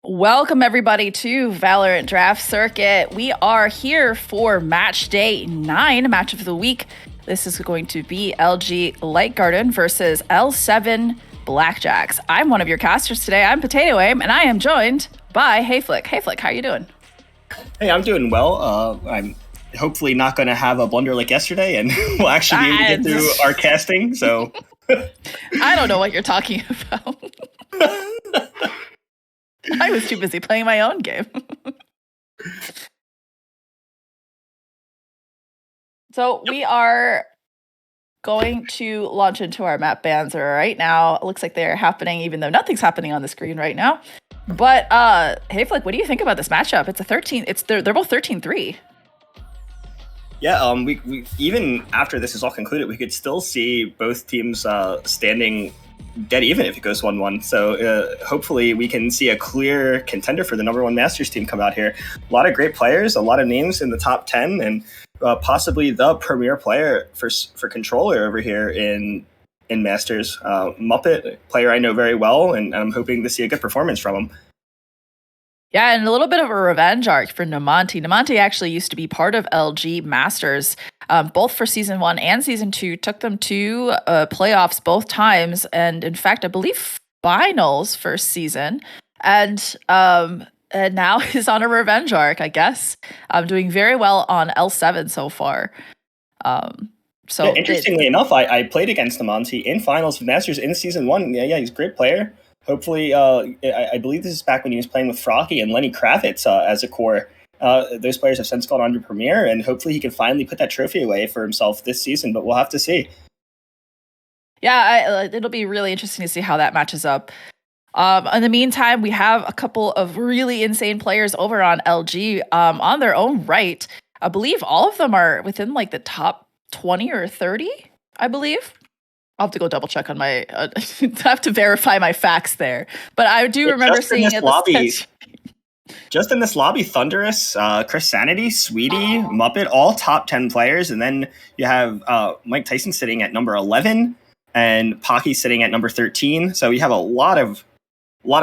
Welcome, everybody, to Valorant Draft Circuit. We are here for match day 9, match of the week. This is going to be LG Light Garden versus L7 Blackjacks. I'm one of your casters today. I'm Potato Aim, and I am joined by Hayflick. Hayflick, how are you doing? Hey, I'm doing well. I'm hopefully not going to have a blunder like yesterday, and we'll actually be able to get through our casting. So I don't know what you're talking about. I was too busy playing my own game. So we are going to launch into our map bans right now. It looks like they're happening, even though nothing's happening on the screen right now. But hey, Flick, what do you think about this matchup? It's a 13. They're both 13-3. Yeah, we even after this is all concluded, we could still see both teams standing dead even if it goes 1-1. So hopefully we can see a clear contender for the #1 Masters team come out here. A lot of great players, a lot of names in the top 10, and possibly the premier player for controller over here in Masters. Muppet, player I know very well, and I'm hoping to see a good performance from him. Yeah, and a little bit of a revenge arc for Namanti. Namanti actually used to be part of LG Masters, both for Season 1 and Season 2, took them to playoffs both times, and in fact, I believe finals first season, and now is on a revenge arc, I guess. Doing very well on L7 so far. Interestingly enough, I played against Namanti in finals of Masters in Season 1. Yeah, he's a great player. Hopefully, I believe this is back when he was playing with Frocky and Lenny Kravitz as a core. Those players have since gone on to Premier, and hopefully he can finally put that trophy away for himself this season, but we'll have to see. Yeah, it'll be really interesting to see how that matches up. In the meantime, we have a couple of really insane players over on LG on their own right. I believe all of them are within like the top 20 or 30, I believe. I'll have to go double check on my. I have to verify my facts there, but I do remember seeing it. Just in this lobby, Thunderous, Chris Sanity, Sweetie, Muppet, all top 10 players, and then you have Mike Tyson sitting at number 11, and Pocky sitting at number 13. So you have a lot of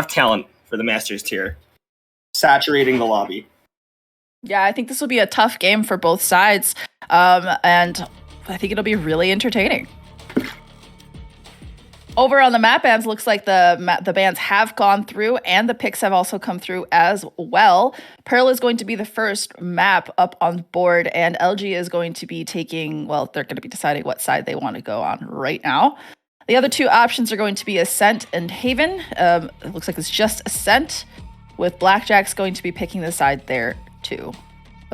talent for the Masters tier, saturating the lobby. Yeah, I think this will be a tough game for both sides, and I think it'll be really entertaining. Over on the map bans, looks like the bans have gone through and the picks have also come through as well. Pearl is going to be the first map up on board, and LG is going to be taking, well, they're going to be deciding what side they want to go on right now. The other two options are going to be Ascent and Haven. It looks like it's just Ascent, with Blackjacks going to be picking the side there too.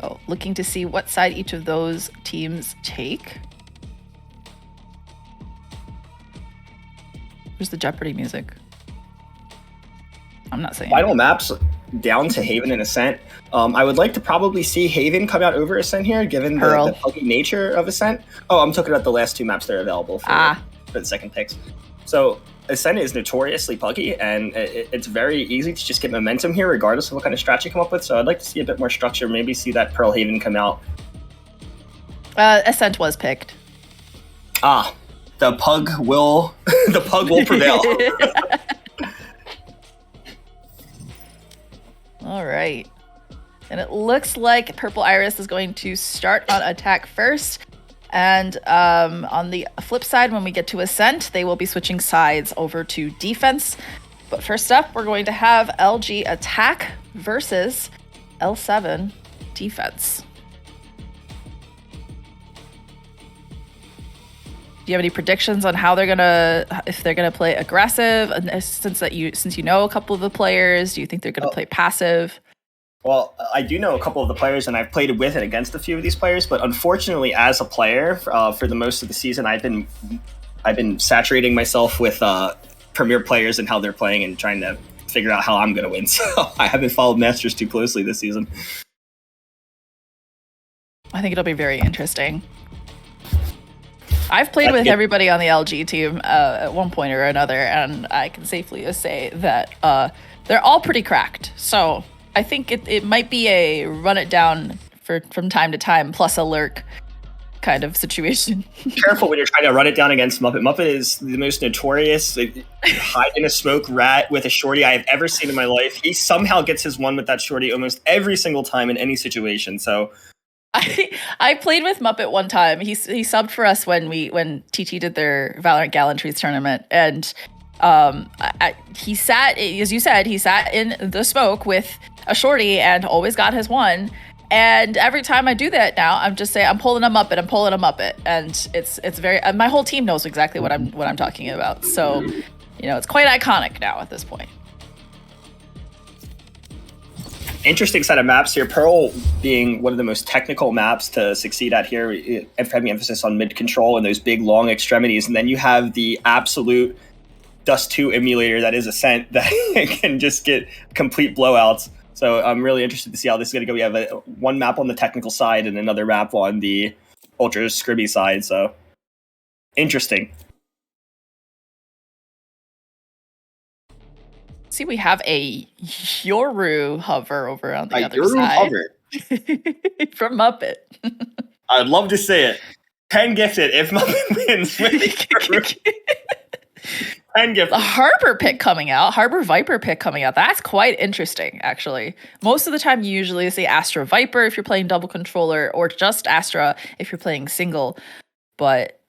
So looking to see what side each of those teams take. Where's the Jeopardy music? I'm not saying final maps down to Haven and Ascent. I would like to probably see Haven come out over Ascent here, given the buggy nature of Ascent. Oh, I'm talking about the last two maps that are available for the second picks. So Ascent is notoriously buggy, and it's very easy to just get momentum here, regardless of what kind of strat you come up with. So I'd like to see a bit more structure, maybe see that Pearl Haven come out. Ascent was picked. The pug will prevail. All right. And it looks like Purple Iris is going to start on attack first. And on the flip side, when we get to Ascent, they will be switching sides over to defense. But first up, we're going to have LG attack versus L7 defense. Do you have any predictions on how if they're gonna play aggressive? Since you know a couple of the players, do you think they're gonna play passive? Well, I do know a couple of the players, and I've played with and against a few of these players. But unfortunately, as a player, for the most of the season, I've been saturating myself with premier players and how they're playing, and trying to figure out how I'm gonna win. So I haven't followed Masters too closely this season. I think it'll be very interesting. I've played with everybody on the LG team at one point or another, and I can safely say that they're all pretty cracked. So I think it might be a run it down from time to time, plus a lurk. kind of situation. Careful when you're trying to run it down against Muppet. Muppet is the most notorious hide in a smoke rat with a shorty I've ever seen in my life. He somehow gets his one with that shorty almost every single time in any situation. So I played with Muppet one time. He subbed for us when TT did their Valorant Gallantries tournament, and he sat, as you said, he sat in the smoke with a shorty and always got his one. And every time I do that now, I'm just saying I'm pulling him up it, and it's very. My whole team knows exactly what I'm talking about. So, it's quite iconic now at this point. Interesting set of maps here. Pearl being one of the most technical maps to succeed at here, having emphasis on mid control and those big long extremities, and then you have the absolute Dust 2 emulator that is Ascent that can just get complete blowouts. So I'm really interested to see how this is going to go. We have one map on the technical side and another map on the ultra scribby side. So interesting. See, we have a Yoru hover over on the other Yoru side. Hover. From Muppet. I'd love to say it. 10 gifted if Muppet wins with Yoru. 10 gifted. The Harbor pick coming out, Harbor Viper pick coming out. That's quite interesting, actually. Most of the time, you usually see Astra Viper if you're playing double controller, or just Astra if you're playing single. But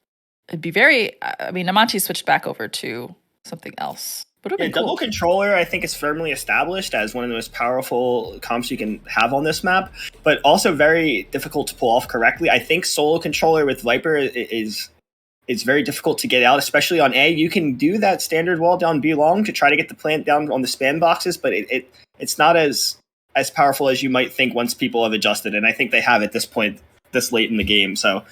it'd be very. Amanti switched back over to something else. Yeah, cool. Double controller, I think, is firmly established as one of the most powerful comps you can have on this map, but also very difficult to pull off correctly. I think solo controller with Viper is very difficult to get out, especially on A. You can do that standard wall down B long to try to get the plant down on the spam boxes, but it's not as powerful as you might think once people have adjusted, and I think they have at this point, this late in the game. So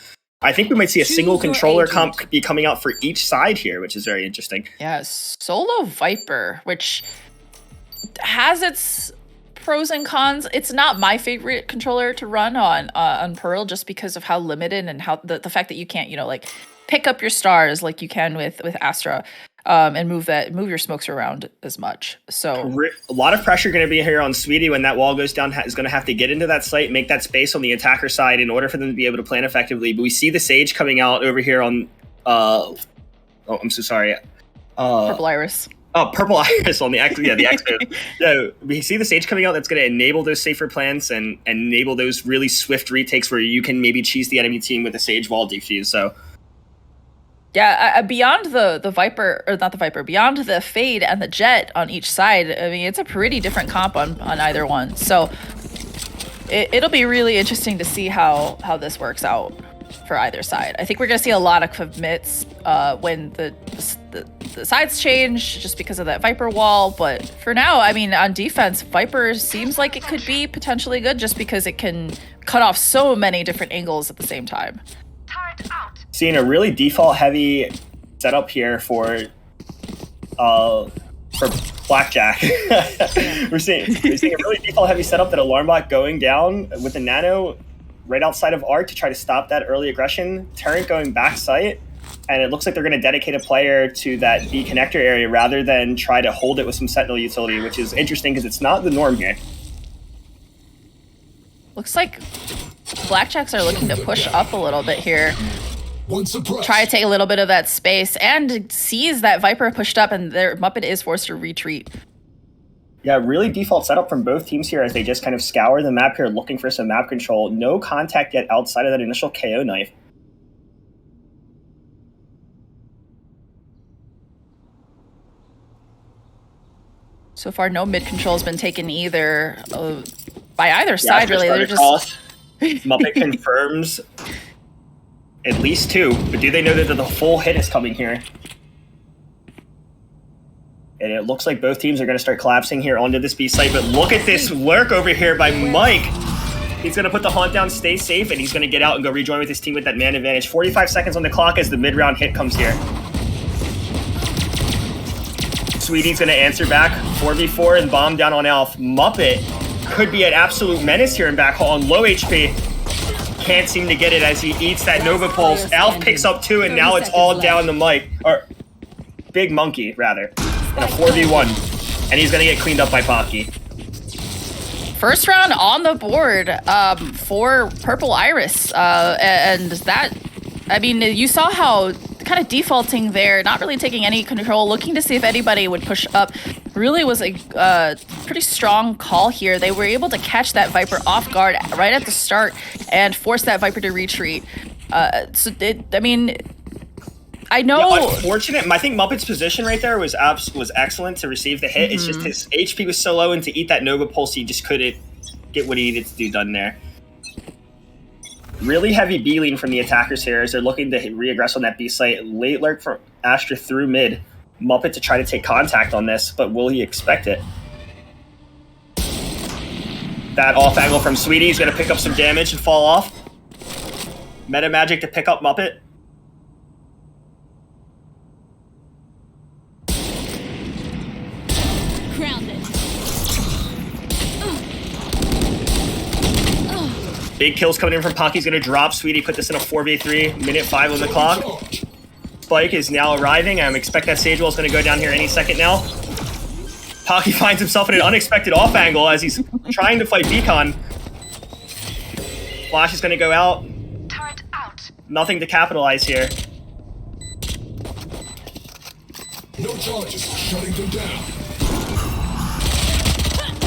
I think we might see a single controller comp be coming out for each side here, which is very interesting. Yeah, Solo Viper, which has its pros and cons. It's not my favorite controller to run on Pearl, just because of how limited and how the fact that you can't, pick up your stars like you can with Astra, and move your smokes around as much. So a lot of pressure going to be here on Sweetie when that wall goes down. Is going to have to get into that site, make that space on the attacker side in order for them to be able to plan effectively. But we see the Sage coming out over here on I'm so sorry. Purple Iris. Oh, Purple Iris on the X. Yeah, the X. Yeah, we see the Sage coming out. That's going to enable those safer plants and enable those really swift retakes where you can maybe cheese the enemy team with a Sage wall defuse. So. Yeah, beyond the Viper, or not the Viper, beyond the Fade and the Jet on each side, it's a pretty different comp on either one. So it'll be really interesting to see how this works out for either side. I think we're going to see a lot of commits when the sides change, just because of that Viper wall. But for now, on defense, Viper seems like it could be potentially good, just because it can cut off so many different angles at the same time. Seeing a really default heavy setup here for Blackjack. we're seeing a really default heavy setup, that alarm bot going down with the nano right outside of Art to try to stop that early aggression. Turret going back site, and it looks like they're going to dedicate a player to that B connector area rather than try to hold it with some Sentinel utility, which is interesting because it's not the norm here. Looks like Blackjacks are looking to push up a little bit here. Try to take a little bit of that space, and sees that Viper pushed up, and their Muppet is forced to retreat. Yeah, really default setup from both teams here as they just kind of scour the map here looking for some map control. No contact yet outside of that initial KO knife. So far, no mid control has been taken either by either side, really. They're just... Muppet confirms at least 2, but do they know that the full hit is coming here? And it looks like both teams are going to start collapsing here onto this B site, but look at this work over here by Mike. He's going to put the haunt down, stay safe, and he's going to get out and go rejoin with his team with that man advantage. 45 seconds on the clock as the mid-round hit comes here. Sweetie's going to answer back, 4v4 and bomb down on Alf. Muppet could be an absolute menace here in backhaul on low HP. Can't seem to get it as he eats that Nova Pulse. Alf picks up 2, and now it's all down to Mike. Or Big Monkey, rather. In a 4v1. And he's going to get cleaned up by Pocky. first round on the board for Purple Iris. And that, I mean, you saw how kind of defaulting there, not really taking any control, looking to see if anybody would push up. Really was a pretty strong call here. They were able to catch that Viper off guard right at the start and force that Viper to retreat. I mean, I know. Yeah, unfortunate. I think Muppet's position right there was excellent to receive the hit. It's just his HP was so low, and to eat that Nova Pulse, he just couldn't get what he needed to do done there. Really heavy B lean from the attackers here as they're looking to re-aggress on that B site. Late lurk from Astra through mid. Muppet to try to take contact on this, but will he expect it? That off angle from Sweetie is going to pick up some damage and fall off. Meta Magic to pick up Muppet. Big kills coming in from Pocky's going to drop. Sweetie put this in a 4v3, minute 5 on the clock. Spike is now arriving. I expect that Sagewell is going to go down here any second now. Pocky finds himself in an unexpected off angle as he's trying to fight Beacon. Flash is going to go out. Turret out. Nothing to capitalize here. No charges, shutting them down.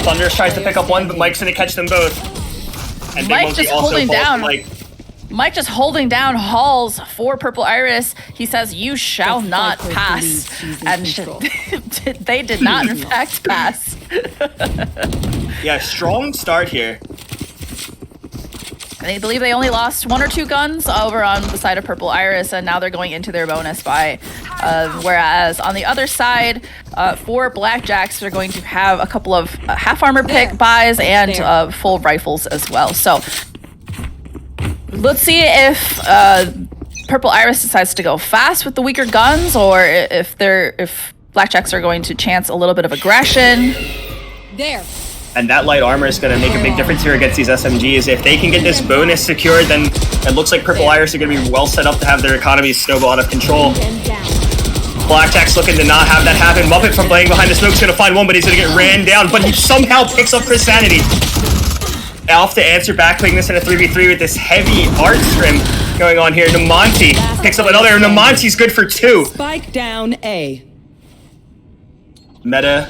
Thunderous tries to pick up one, but Mike's going to catch them both. And Mike just holding down. Mike just holding down Halls for Purple Iris. He says, "You shall not pass," and they did not, in fact, pass. Yeah, strong start here. They believe they only lost 1 or 2 guns over on the side of Purple Iris, and now they're going into their bonus buy. Whereas on the other side, for Blackjacks, they're going to have a couple of half armor pick buys and full rifles as well. So let's see if Purple Iris decides to go fast with the weaker guns, or if Blackjacks are going to chance a little bit of aggression. There. And that light armor is going to make a big difference here against these SMGs. If they can get this bonus secured, then it looks like Purple Iris are going to be well set up to have their economies snowball out of control. Blackjack's looking to not have that happen. Muppet from playing behind the smoke is going to find one, but he's going to get ran down. But he somehow picks up Chris Sanity. Alf to answer back, putting this in a 3v3 with this heavy art scrim going on here. Namonti picks up another, and Namonti's good for 2. Spike down A. Meta.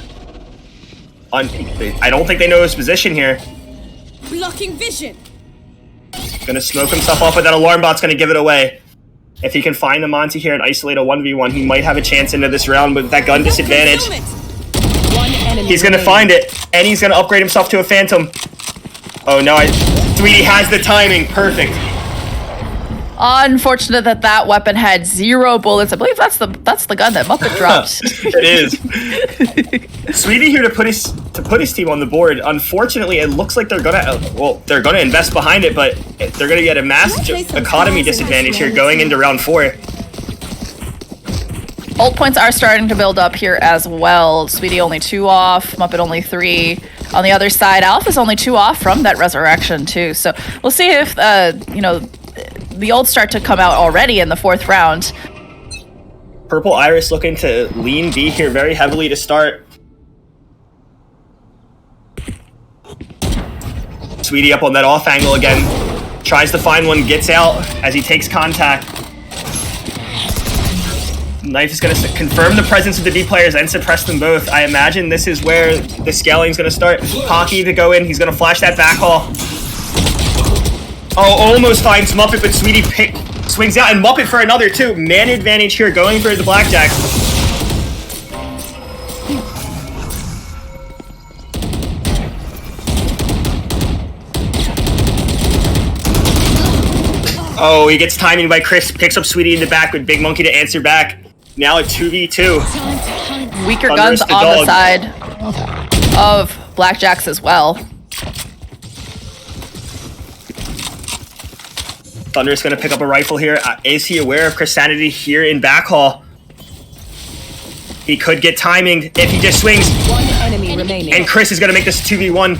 I don't think they know his position here. Blocking vision. Gonna smoke himself off, but that alarm bot's gonna give it away. If he can find Namonti here and isolate a 1v1, he might have a chance into this round with that gun disadvantage. He's gonna find it, and he's gonna upgrade himself to a Phantom. Oh no, Sweetie has the timing, perfect. Unfortunate that weapon had 0 bullets. I believe that's the gun that Muppet dropped. It is. Sweetie here to put his team on the board. Unfortunately, it looks like they're gonna invest behind it, but they're gonna get a massive economy disadvantage here going into round 4. Ult points are starting to build up here as well. Sweetie only 2 off, Muppet only 3. On the other side, Alf is only 2 off from that resurrection too. So we'll see if the ults start to come out already in the 4th round. Purple Iris looking to lean B here very heavily to start. Sweetie up on that off angle again. Tries to find one, gets out as he takes contact. Knife is going to confirm the presence of the B players and suppress them both. I imagine this is where the scaling is going to start. Pocky to go in. He's going to flash that back haul. Oh, almost finds Muppet, but Sweetie swings out, and Muppet for another 2. Man advantage here, going for the Blackjacks. Oh, he gets timing by Chris, picks up Sweetie in the back with Big Monkey to answer back. Now a 2v2. Weaker guns on the side of Blackjacks as well. Thunder's going to pick up a rifle here. Is he aware of Chris Sanity here in backhaul? He could get timing if he just swings. 1 enemy remaining. And Chris is going to make this 2v1.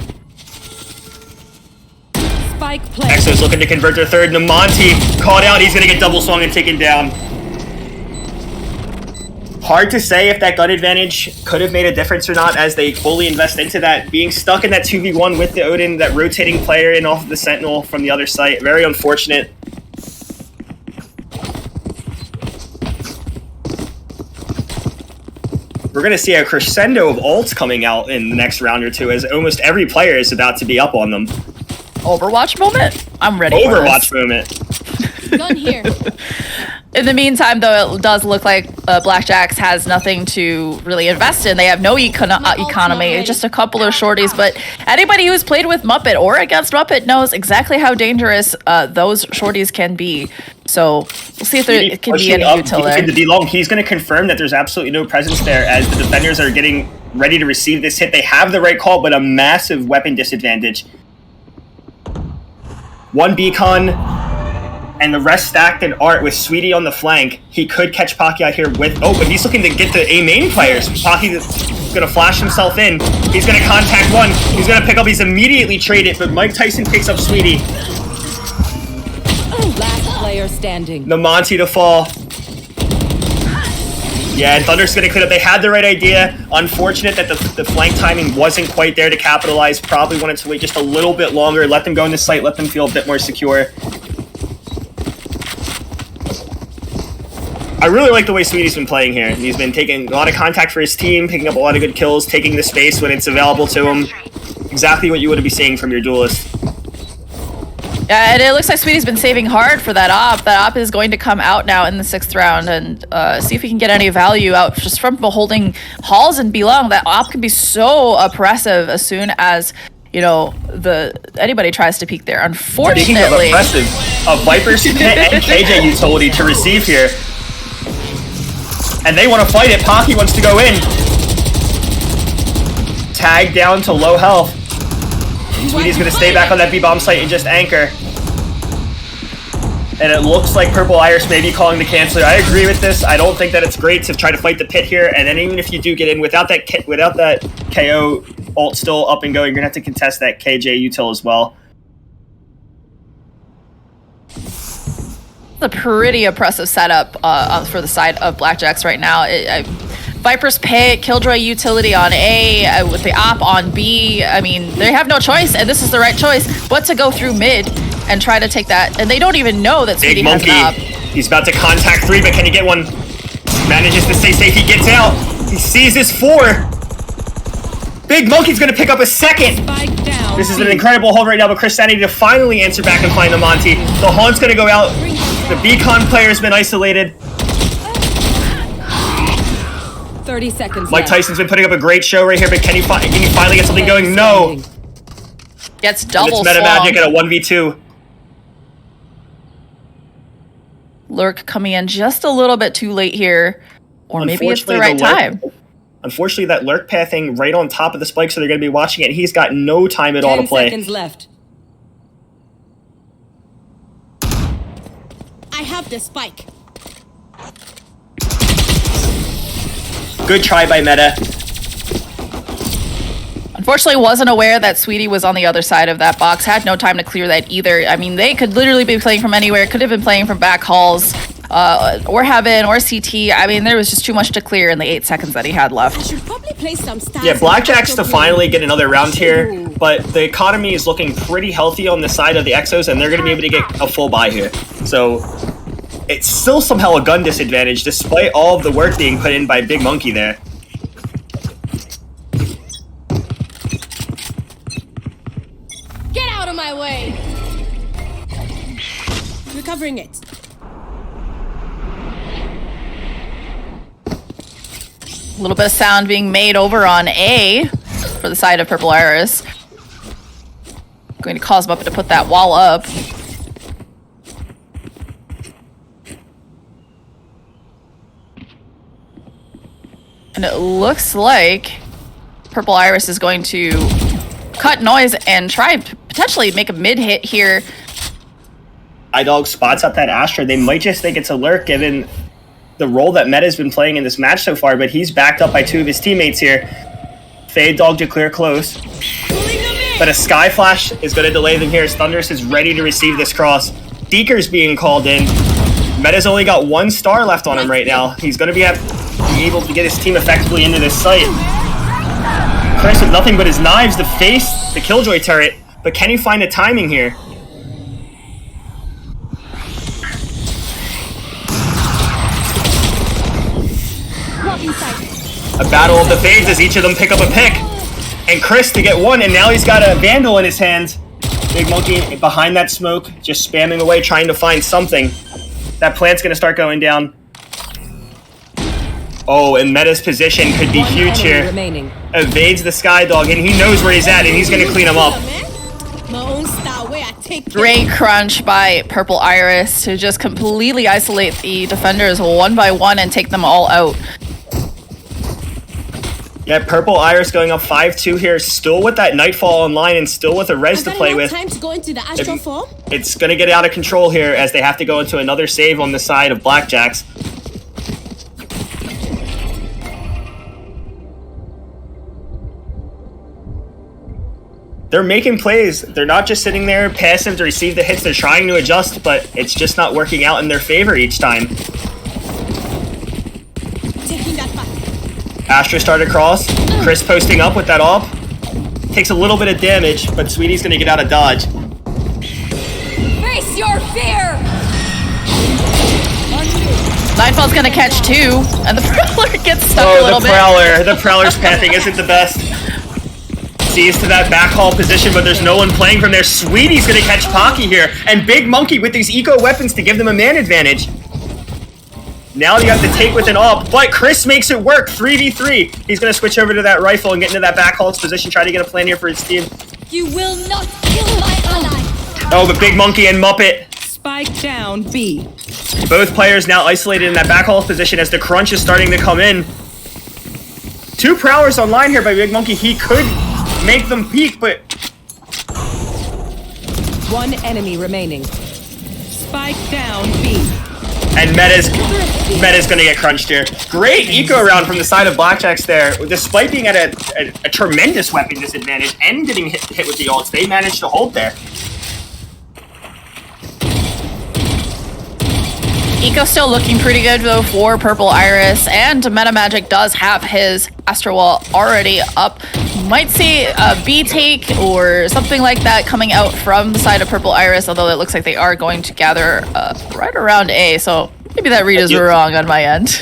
Spike play. Exo's looking to convert their 3rd. Namonti caught out. He's going to get double swung and taken down. Hard to say if that gun advantage could have made a difference or not as they fully invest into that. Being stuck in that 2v1 with the Odin, that rotating player in off of the Sentinel from the other site, very unfortunate. We're going to see a crescendo of ults coming out in the next round or two as almost every player is about to be up on them. Overwatch moment? I'm ready for Overwatch this. moment. Gun here. In the meantime, though, it does look like Blackjacks has nothing to really invest in. They have no economy, just a couple of shorties. But anybody who's played with Muppet or against Muppet knows exactly how dangerous those shorties can be. So we'll see if there can be any util there. He's going to confirm that there's absolutely no presence there as the defenders are getting ready to receive this hit. They have the right call, but a massive weapon disadvantage. One beacon and the rest stacked in art with Sweetie on the flank. He could catch Pocky out here with... Oh, but he's looking to get the A main players. Pocky's going to flash himself in. He's going to contact one. He's going to pick up. He's immediately traded, but Mike Tyson picks up Sweetie. Last player standing. The Monty to fall. Yeah, and Thunder's going to clean up. They had the right idea. Unfortunate that the flank timing wasn't quite there to capitalize. Probably wanted to wait just a little bit longer. Let them go in the site. Let them feel a bit more secure. I really like the way Sweetie's been playing here. He's been taking a lot of contact for his team, picking up a lot of good kills, taking the space when it's available to him. Exactly what you would be seeing from your duelist. Yeah, and it looks like Sweetie's been saving hard for that op. That op is going to come out now in the 6th round and see if we can get any value out just from holding halls and belong. That op can be so oppressive as soon as, you know, anybody tries to peek there. Unfortunately, speaking of oppressive, a Viper's Pit and KJ utility to receive here. And they want to fight it. Pocky wants to go in. Tag down to low health. Sweetie's going to stay back on that B-bomb site and just anchor. And it looks like Purple Iris may be calling the canceler. I agree with this. I don't think that it's great to try to fight the pit here. And then even if you do get in without that KO ult still up and going, you're going to have to contest that KJ util as well. A pretty oppressive setup for the side of Blackjacks right now. Viper's Pit, Killjoy utility on A, with the op on B. I mean, they have no choice, and this is the right choice, but to go through mid and try to take that. And they don't even know that Sweetie has an op. He's about to contact 3, but can he get one? Manages to stay safe. He gets out. He sees his 4. Big Monkey's going to pick up a second. This is an incredible hold right now, but Chris Sanity to finally answer back and find the Monty. The Haunt's going to go out. The Beacon player's been isolated. 30 seconds Mike left. Tyson's been putting up a great show right here, but can you finally get something going? No. Gets And double it's Meta Magic at a 1v2. Lurk coming in just a little bit too late here. Or maybe it's the right time. Unfortunately, that Lurk pathing right on top of the spike, so they're going to be watching it. He's got no time at all to play. 10 seconds left. I have the spike. Good try by Meta. Unfortunately, wasn't aware that Sweetie was on the other side of that box. Had no time to clear that either. I mean, they could literally be playing from anywhere. Could have been playing from back halls, or Heaven, or CT. I mean, there was just too much to clear in the 8 seconds that he had I left. should probably play some stats. Yeah, Blackjacks to finally get another round here, but the economy is looking pretty healthy on the side of the Exos, and they're going to be able to get a full buy here. So it's still somehow a gun disadvantage, despite all of the work being put in by Big Monkey there. Get out of my way. Recovering it. A little bit of sound being made over on A for the side of Purple Iris. Going to cause Muppet to put that wall up. And it looks like Purple Iris is going to cut noise and try to potentially make a mid hit here. iDog spots up that Astra. They might just think it's a lurk given the role that Meta's been playing in this match so far, but he's backed up by 2 of his teammates here. Fade Dog to clear close. But a Sky Flash is going to delay them here as Thunderous is ready to receive this cross. Deeker's being called in. Meta's only got 1 star left on him right now. He's going to be be able to get his team effectively into this site. Chris with nothing but his knives to face the Killjoy turret, but can he find the timing here? A battle of the fades as each of them pick up a pick. And Chris to get one, and now he's got a Vandal in his hands. Big Monkey behind that smoke, just spamming away, trying to find something. That plant's gonna start going down. Oh, and Meta's position could be huge here. Remaining. Evades the Sky Dog, and he knows where he's at, and he's gonna clean him up. My own style, where I take Great crunch by Purple Iris to just completely isolate the defenders one by one and take them all out. Yeah, Purple Iris going up 5-2 here, still with that Nightfall online and still with a res to play with. Time to go into the astral form. It's going to get out of control here as they have to go into another save on the side of Blackjacks. They're making plays. They're not just sitting there passive to receive the hits. They're trying to adjust, but it's just not working out in their favor each time. Taking that back. Astra started across. Chris posting up with that op. Takes a little bit of damage, but Sweetie's gonna get out of dodge. Face your fear! Nightfall's gonna catch two, and the Prowler gets stuck a little bit. The Prowler's pathing isn't the best. Sees to that backhaul position, but there's no one playing from there. Sweetie's gonna catch Pocky here, and Big Monkey with these eco weapons to give them a man advantage. Now you have to take with an op, but Chris makes it work. 3v3. He's going to switch over to that rifle and get into that backhaul's position, try to get a plan here for his team. You will not kill my ally. Oh, but Big Monkey and Muppet. Spike down B. Both players now isolated in that backhaul's position as the crunch is starting to come in. 2 Prowlers online here by Big Monkey. He could make them peak, but... One enemy remaining. Spike down B. And Meta's gonna get crunched here. Great eco round from the side of Blackjacks there. Despite being at a tremendous weapon disadvantage and getting hit with the ults, they managed to hold there. Eco's still looking pretty good though for Purple Iris, and Meta Magic does have his Astral Wall already up. Might see a B take or something like that coming out from the side of Purple Iris, although it looks like they are going to gather right around A, so maybe that read is wrong on my end.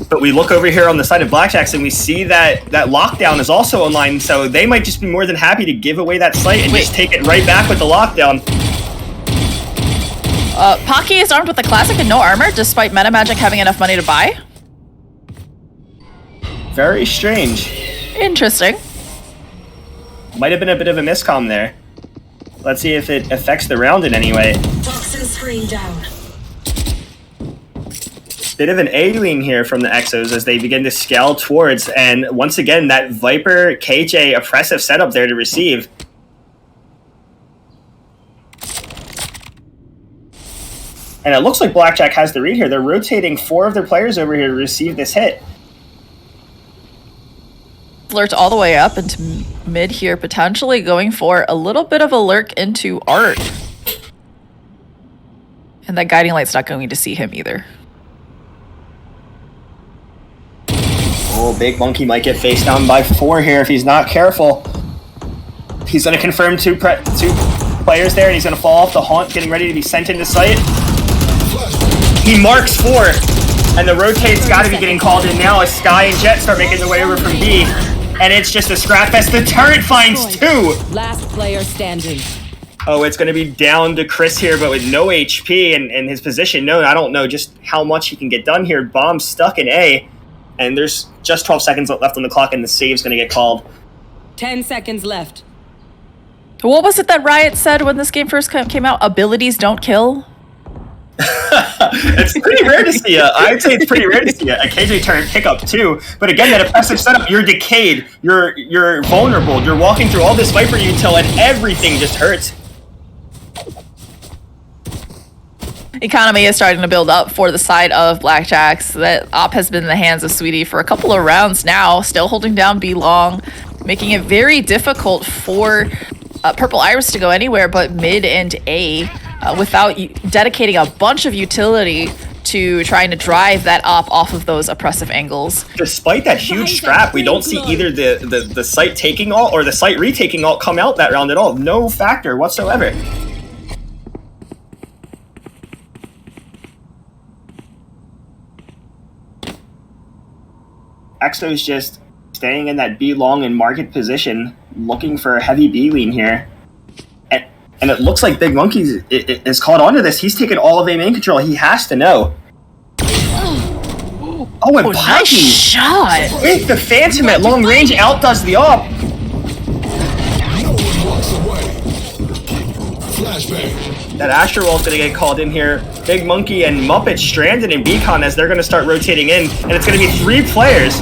But we look over here on the side of Blackjacks and we see that lockdown is also online, so they might just be more than happy to give away that site and just take it right back with the lockdown. Pocky is armed with the classic and no armor, despite Meta Magic having enough money to buy. Very strange. Interesting. Might have been a bit of a miscomm there. Let's see if it affects the round in any way. Toxin screen down. Bit of an A-wing here from the Exos as they begin to scale towards, and once again, that Viper KJ oppressive setup there to receive. And it looks like Blackjack has the read here. They're rotating 4 of their players over here to receive this hit. Lurked all the way up into mid here, potentially going for a little bit of a lurk into Art. And that Guiding Light's not going to see him either. Oh, Big Monkey might get faced down by 4 here if he's not careful. He's going to confirm 2 players there, and he's going to fall off the haunt, getting ready to be sent into sight. He marks 4, and the rotate's got to be getting called in now as Sky and Jet start making their way over from B. And it's just a scrap fest. The turret finds 2! Last player standing. Oh, it's going to be down to Chris here, but with no HP and his position known. I don't know just how much he can get done here. Bomb stuck in A, and there's just 12 seconds left on the clock, and the save's going to get called. 10 seconds left. What was it that Riot said when this game first came out? Abilities don't kill? It's pretty rare to see I'd say it's pretty rare to see a KJ turn pickup too. But again, that oppressive setup, you're decayed, you're vulnerable, you're walking through all this Viper util and everything just hurts. Economy is starting to build up for the side of Blackjacks. That op has been in the hands of Sweetie for a couple of rounds now, still holding down B long, making it very difficult for Purple Iris to go anywhere but mid and A. Without dedicating a bunch of utility to trying to drive that op off of those oppressive angles. Despite that huge strap, we don't see either the site taking ult or the site retaking ult come out that round at all. No factor whatsoever. Exo's just staying in that B long and market position, looking for a heavy B lean here. And it looks like Big Monkey is caught onto this. He's taken all of A main control. He has to know. Oh, and Nice Poppy shot! with the Phantom at long range outdoes the op. No one walks away. Flashbang. That Astro Wall's gonna get called in here. Big Monkey and Muppet stranded in Beacon as they're gonna start rotating in. And it's gonna be 3 players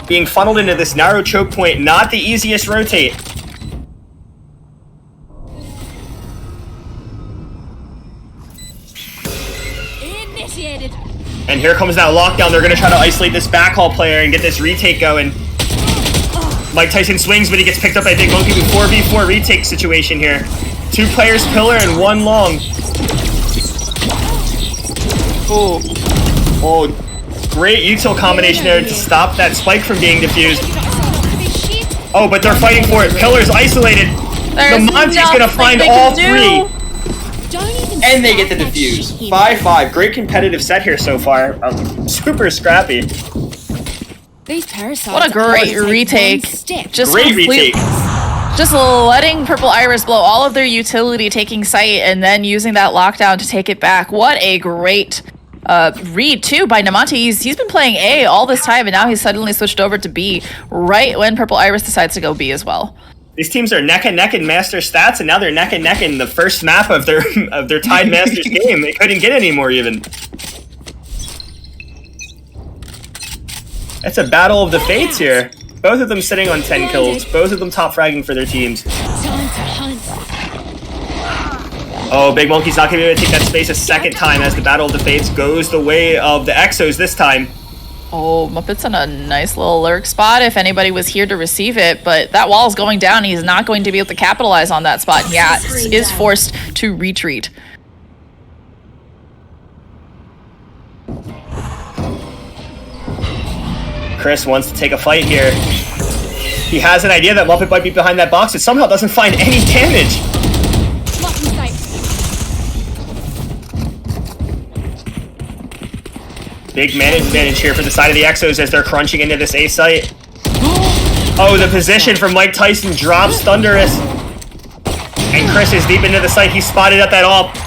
being funneled into this narrow choke point. Not the easiest rotate. Initiated. And here comes that lockdown. They're gonna try to isolate this backhaul player and get this retake going. Mike Tyson swings, but he gets picked up by Big Monkey with 4v4 retake situation here. 2 players pillar and 1 long. Oh, great util combination there to stop that spike from being diffused. Oh, but they're fighting for it. Pillar's isolated. There's The Monty's gonna nothing find they all can 3. do. And they get the defuse. 5-5. Great competitive set here so far. Super scrappy. These parasites What a great retake. Just Great complete- retake. Just letting Purple Iris blow all of their utility, taking site, and then using that lockdown to take it back. What a great read, too, by Namonte. He's been playing A all this time, and now he's suddenly switched over to B right when Purple Iris decides to go B as well. These teams are neck and neck in Master stats, and now they're neck and neck in the first map of their tied Masters game. They couldn't get any more even. It's a battle of the fates here. Both of them sitting on 10 kills. Both of them top fragging for their teams. Time to hunt. Oh, Big Monkey's not going to be able to take that space a second time as the battle of the fates goes the way of the Exos this time. Oh, Muppet's in a nice little lurk spot if anybody was here to receive it, but that wall's going down. He's not going to be able to capitalize on that spot. Yeah, is forced to retreat. Chris wants to take a fight here. He has an idea that Muppet might be behind that box. It somehow doesn't find any damage. Lock in sight. Big manage here for the side of the Exos as they're crunching into this A site. Oh, the position from Mike Tyson drops Thunderous. And Chris is deep into the site. He spotted up that op.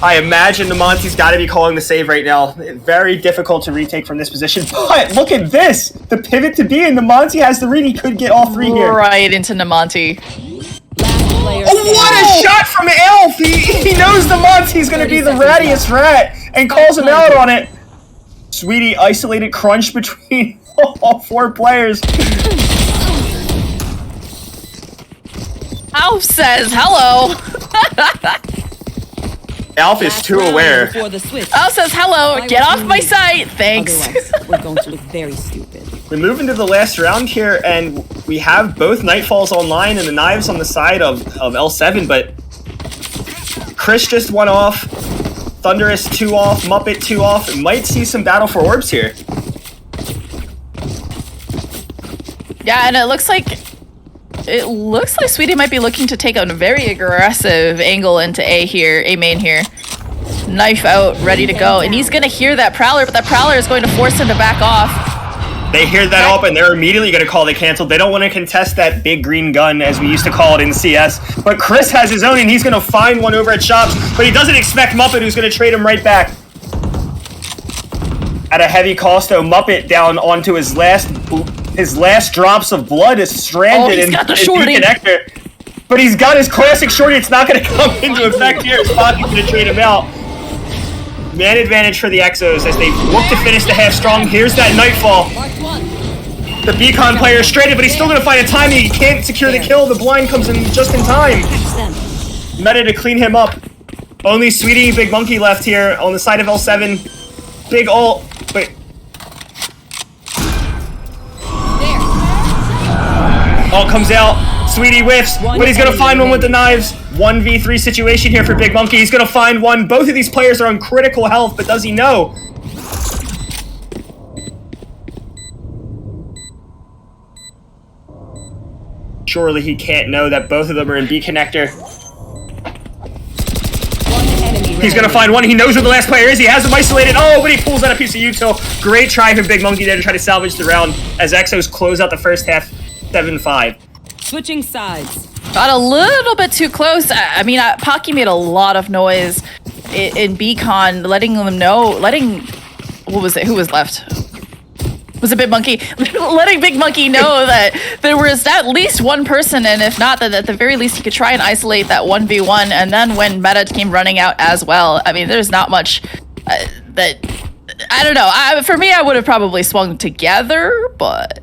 I imagine the Monty's got to be calling the save right now. Very difficult to retake from this position. But look at this. The pivot to B, and the Monty has the read. He could get all 3 here. Right into Namonte. Oh, what a shot from Elf! He knows the Monty's going to be the rattiest rat and calls him out on it. Sweetie isolated crunch between all 4 players. Alf says hello. Alf is too aware. Before the switch. Alf says hello. Get off my site. Thanks. Otherwise, we're going to look very stupid. We move into the last round here, and we have both Nightfalls online and the knives on the side of L7, but Chris just 1 off, Thunderous 2 off, Muppet 2 off. We might see some battle for orbs here. Yeah, and it looks like Sweetie might be looking to take a very aggressive angle into A here, A main here. Knife out, ready to go, and he's gonna hear that Prowler, but that Prowler is going to force him to back off. They hear that up, and they're immediately going to call they canceled. They don't want to contest that big green gun, as we used to call it in CS. But Chris has his own, and he's going to find one over at Shops. But he doesn't expect Muppet, who's going to trade him right back. At a heavy cost, though, Muppet down onto his last drops of blood is stranded in got the his shorty. connector. But he's got his classic shorty. It's not going to come into effect here. Spock's going to trade him out. Man advantage for the Exos as they look to finish the half strong. Here's that Nightfall. The Beacon player is stranded, but he's still going to find a timing. He can't secure the kill. The blind comes in just in time. Meta to clean him up. Only Sweetie, Big Monkey left here on the side of L7. Big ult. Wait. Ult comes out. Sweetie whiffs, but he's gonna find one with the knives. 1v3 situation here for Big Monkey. He's gonna find one. Both of these players are on critical health, but does he know? Surely he can't know that both of them are in B connector. He's gonna find one. He knows where the last player is. He has him isolated. Oh, but he pulls out a piece of util. Great try from Big Monkey there to try to salvage the round as Exos close out the first half 7-5. Switching sides. Got a little bit too close. I mean, Pocky made a lot of noise in BCon, letting them know, what was it? Who was left? Was it Big Monkey? Letting Big Monkey know that there was at least one person, and if not, that at the very least he could try and isolate that 1v1, and then when meta came running out as well, I mean, there's not much that... I don't know. For me, I would have probably swung together, but...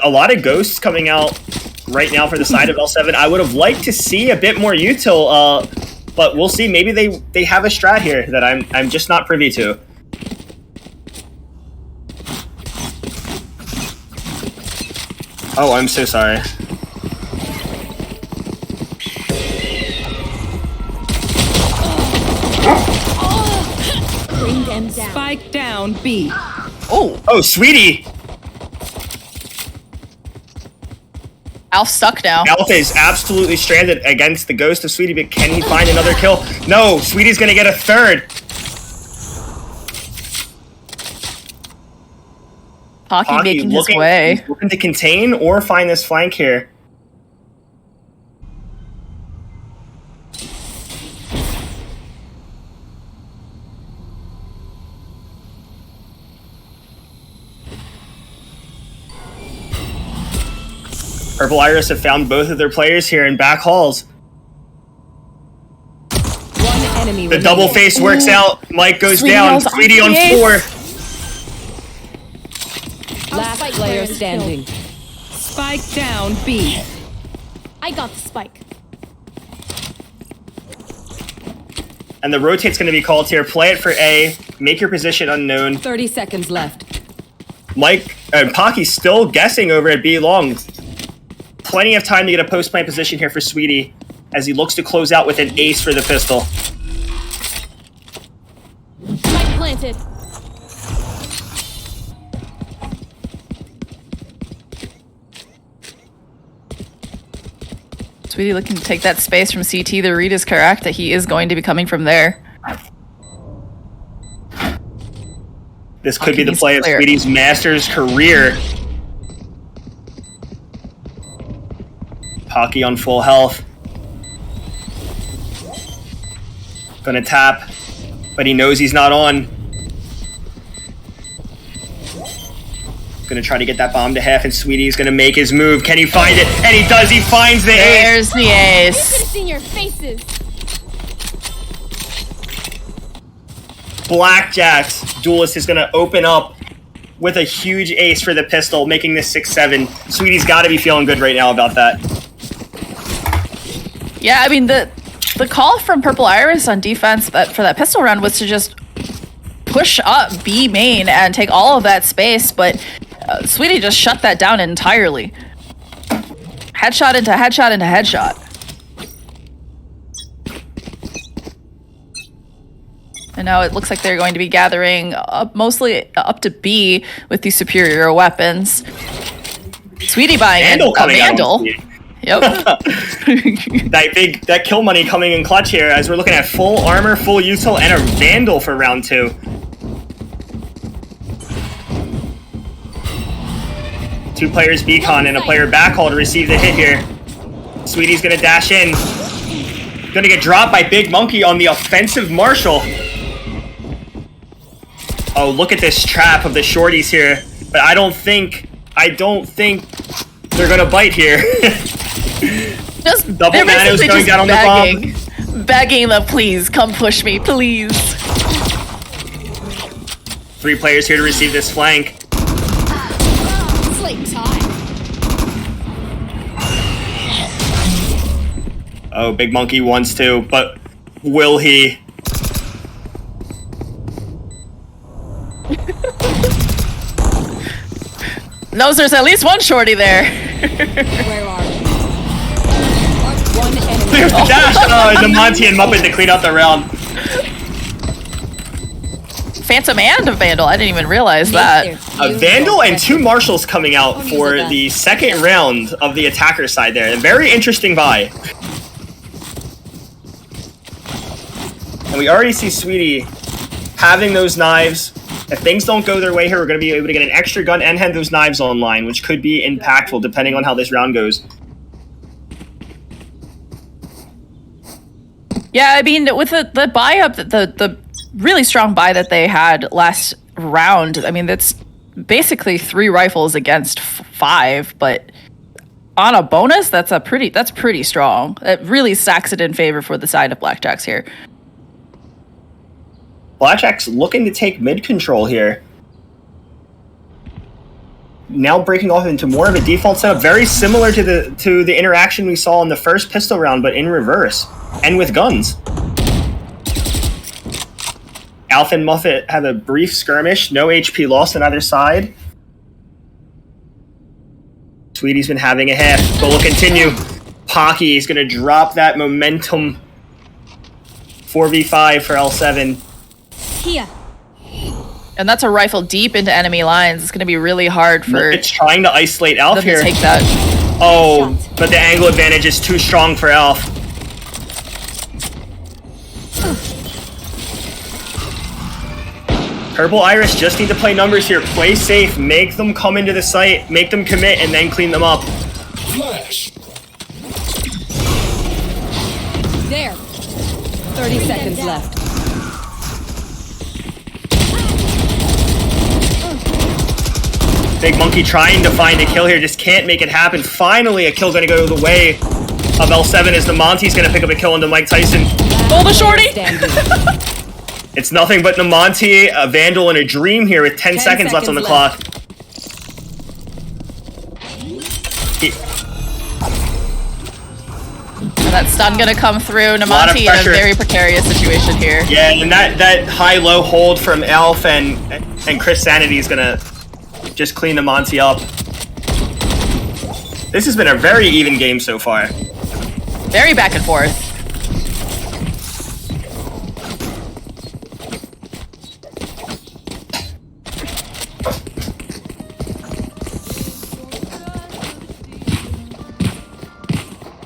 A lot of ghosts coming out right now for the side of L7. I would have liked to see a bit more util, but we'll see. Maybe they have a strat here that I'm just not privy to. Oh, I'm so sorry. Bring them down. Spike down B. Oh, Sweetie! Alf's stuck now. Alf is absolutely stranded against the ghost of Sweetie, but can he find another kill? No, Sweetie's gonna get a third. Pocky making his way. Looking to contain or find this flank here. Purple Iris have found both of their players here in back halls. One enemy. The double face works out. Mike goes down. Sweetie on 4. Last Spike player player is standing. Spike down B. I got the spike. And the rotate's going to be called here. Play it for A. Make your position unknown. 30 seconds left. Mike and Pocky's still guessing over at B long. Plenty of time to get a post-plant position here for Sweetie as he looks to close out with an ace for the pistol. Spike planted. Sweetie looking to take that space from CT. The read is correct that he is going to be coming from there. This could be the play of Sweetie's Masters career. Pocky on full health. Gonna tap, but he knows he's not on. Gonna try to get that bomb to half, and Sweetie's gonna make his move. Can he find it? And he does. He finds the ace. There's the You could have ace. seen your faces. Blackjacks. Duelist is gonna open up with a huge ace for the pistol, making this 6-7. Sweetie's got to be feeling good right now about that. Yeah, I mean, the call from Purple Iris on defense for that pistol round was to just push up B main and take all of that space, but Sweetie just shut that down entirely. Headshot into headshot into headshot. And now it looks like they're going to be gathering mostly up to B with these superior weapons. Sweetie buying Vandal a coming out on Vandal. Sweetie. Yep. that kill money coming in clutch here as we're looking at full armor, full util, and a Vandal for round 2. Two players beacon and a player backhaul to receive the hit here. Sweetie's gonna dash in. Gonna get dropped by Big Monkey on the offensive Marshall. Oh, look at this trap of the shorties here. But I don't think they're gonna bite here. Just Double they're Nano's basically going just down on the bomb. begging them, please come push me, please. 3 players here to receive this flank. It's like time. Oh, Big Monkey wants to, but will he? Knows there's at least one shorty there. Where are we? One enemy. There's the dash! Oh, the Monty and Muppet to clean up the round. Phantom and a Vandal. I didn't even realize that. A Vandal and 2 Marshals coming out for the second round of the attacker side there. A very interesting buy. And we already see Sweetie having those knives. If things don't go their way here, we're going to be able to get an extra gun and have those knives online, which could be impactful depending on how this round goes. Yeah, I mean, with the buy up, the really strong buy that they had last round, I mean, that's basically 3 rifles against 5, but on a bonus, that's pretty strong. It really stacks it in favor for the side of Blackjacks here. Blackjacks looking to take mid control here. Now breaking off into more of a default setup, very similar to the interaction we saw in the first pistol round, but in reverse and with guns. Alpha and Muffet have a brief skirmish, no HP lost on either side. Sweetie's been having a half, but will continue. Pocky is going to drop that momentum. 4v5 for L7. Here. And that's a rifle deep into enemy lines. It's going to be really hard for It's trying to isolate Alf them here. to take that. Oh, but the angle advantage is too strong for Alf. Purple Iris just need to play numbers here. Play safe, make them come into the site, make them commit, and then clean them up. Flash. There. 30 seconds left. Big Monkey trying to find a kill here, just can't make it happen. Finally, a kill gonna go the way of L7 as the Monty's gonna pick up a kill into Mike Tyson. Oh, the shorty! It's nothing but Namonti, a Vandal, and a Dream here with 10 seconds left on the clock. And that stun gonna come through. Lot of Namonti in a pressure. very precarious situation here. Yeah, and that high-low hold from Elf and Chris Sanity is gonna just clean Namonti up. This has been a very even game so far. Very back and forth.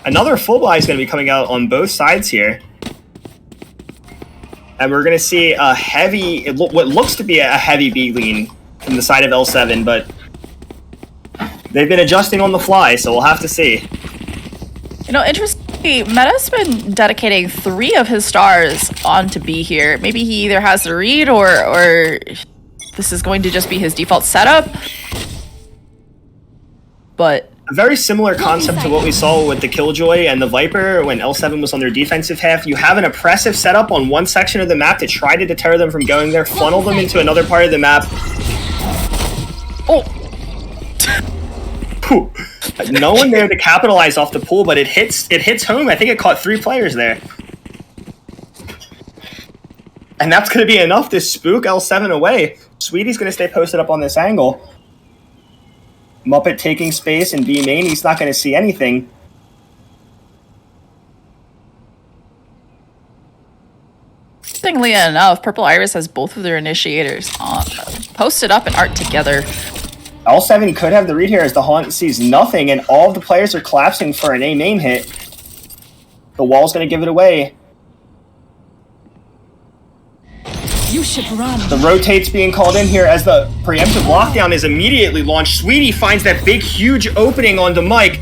Another full buy is going to be coming out on both sides here. And we're going to see a heavy, what looks to be a heavy B lean from the side of L7, but they've been adjusting on the fly, so we'll have to see. You know, interestingly, Meta's been dedicating 3 of his stars onto B here. Maybe he either has the read or this is going to just be his default setup. But A very similar concept to what we saw with the Killjoy and the Viper when L7 was on their defensive half. You have an oppressive setup on one section of the map to try to deter them from going there, funnel them into another part of the map. oh, Pooh. No one there to capitalize off the pool, but it hits home. I think it caught 3 players there. And that's going to be enough to spook L7 away. Sweetie's going to stay posted up on this angle. Muppet taking space in B main. He's not going to see anything. interestingly enough, Purple Iris has both of their initiators posted up and art together. L7 could have the read here as the Haunt sees nothing, and all of the players are collapsing for an A main hit. The wall's going to give it away. You should run. The rotate's being called in here as the preemptive lockdown is immediately launched. Sweetie finds that big, huge opening onto Mike.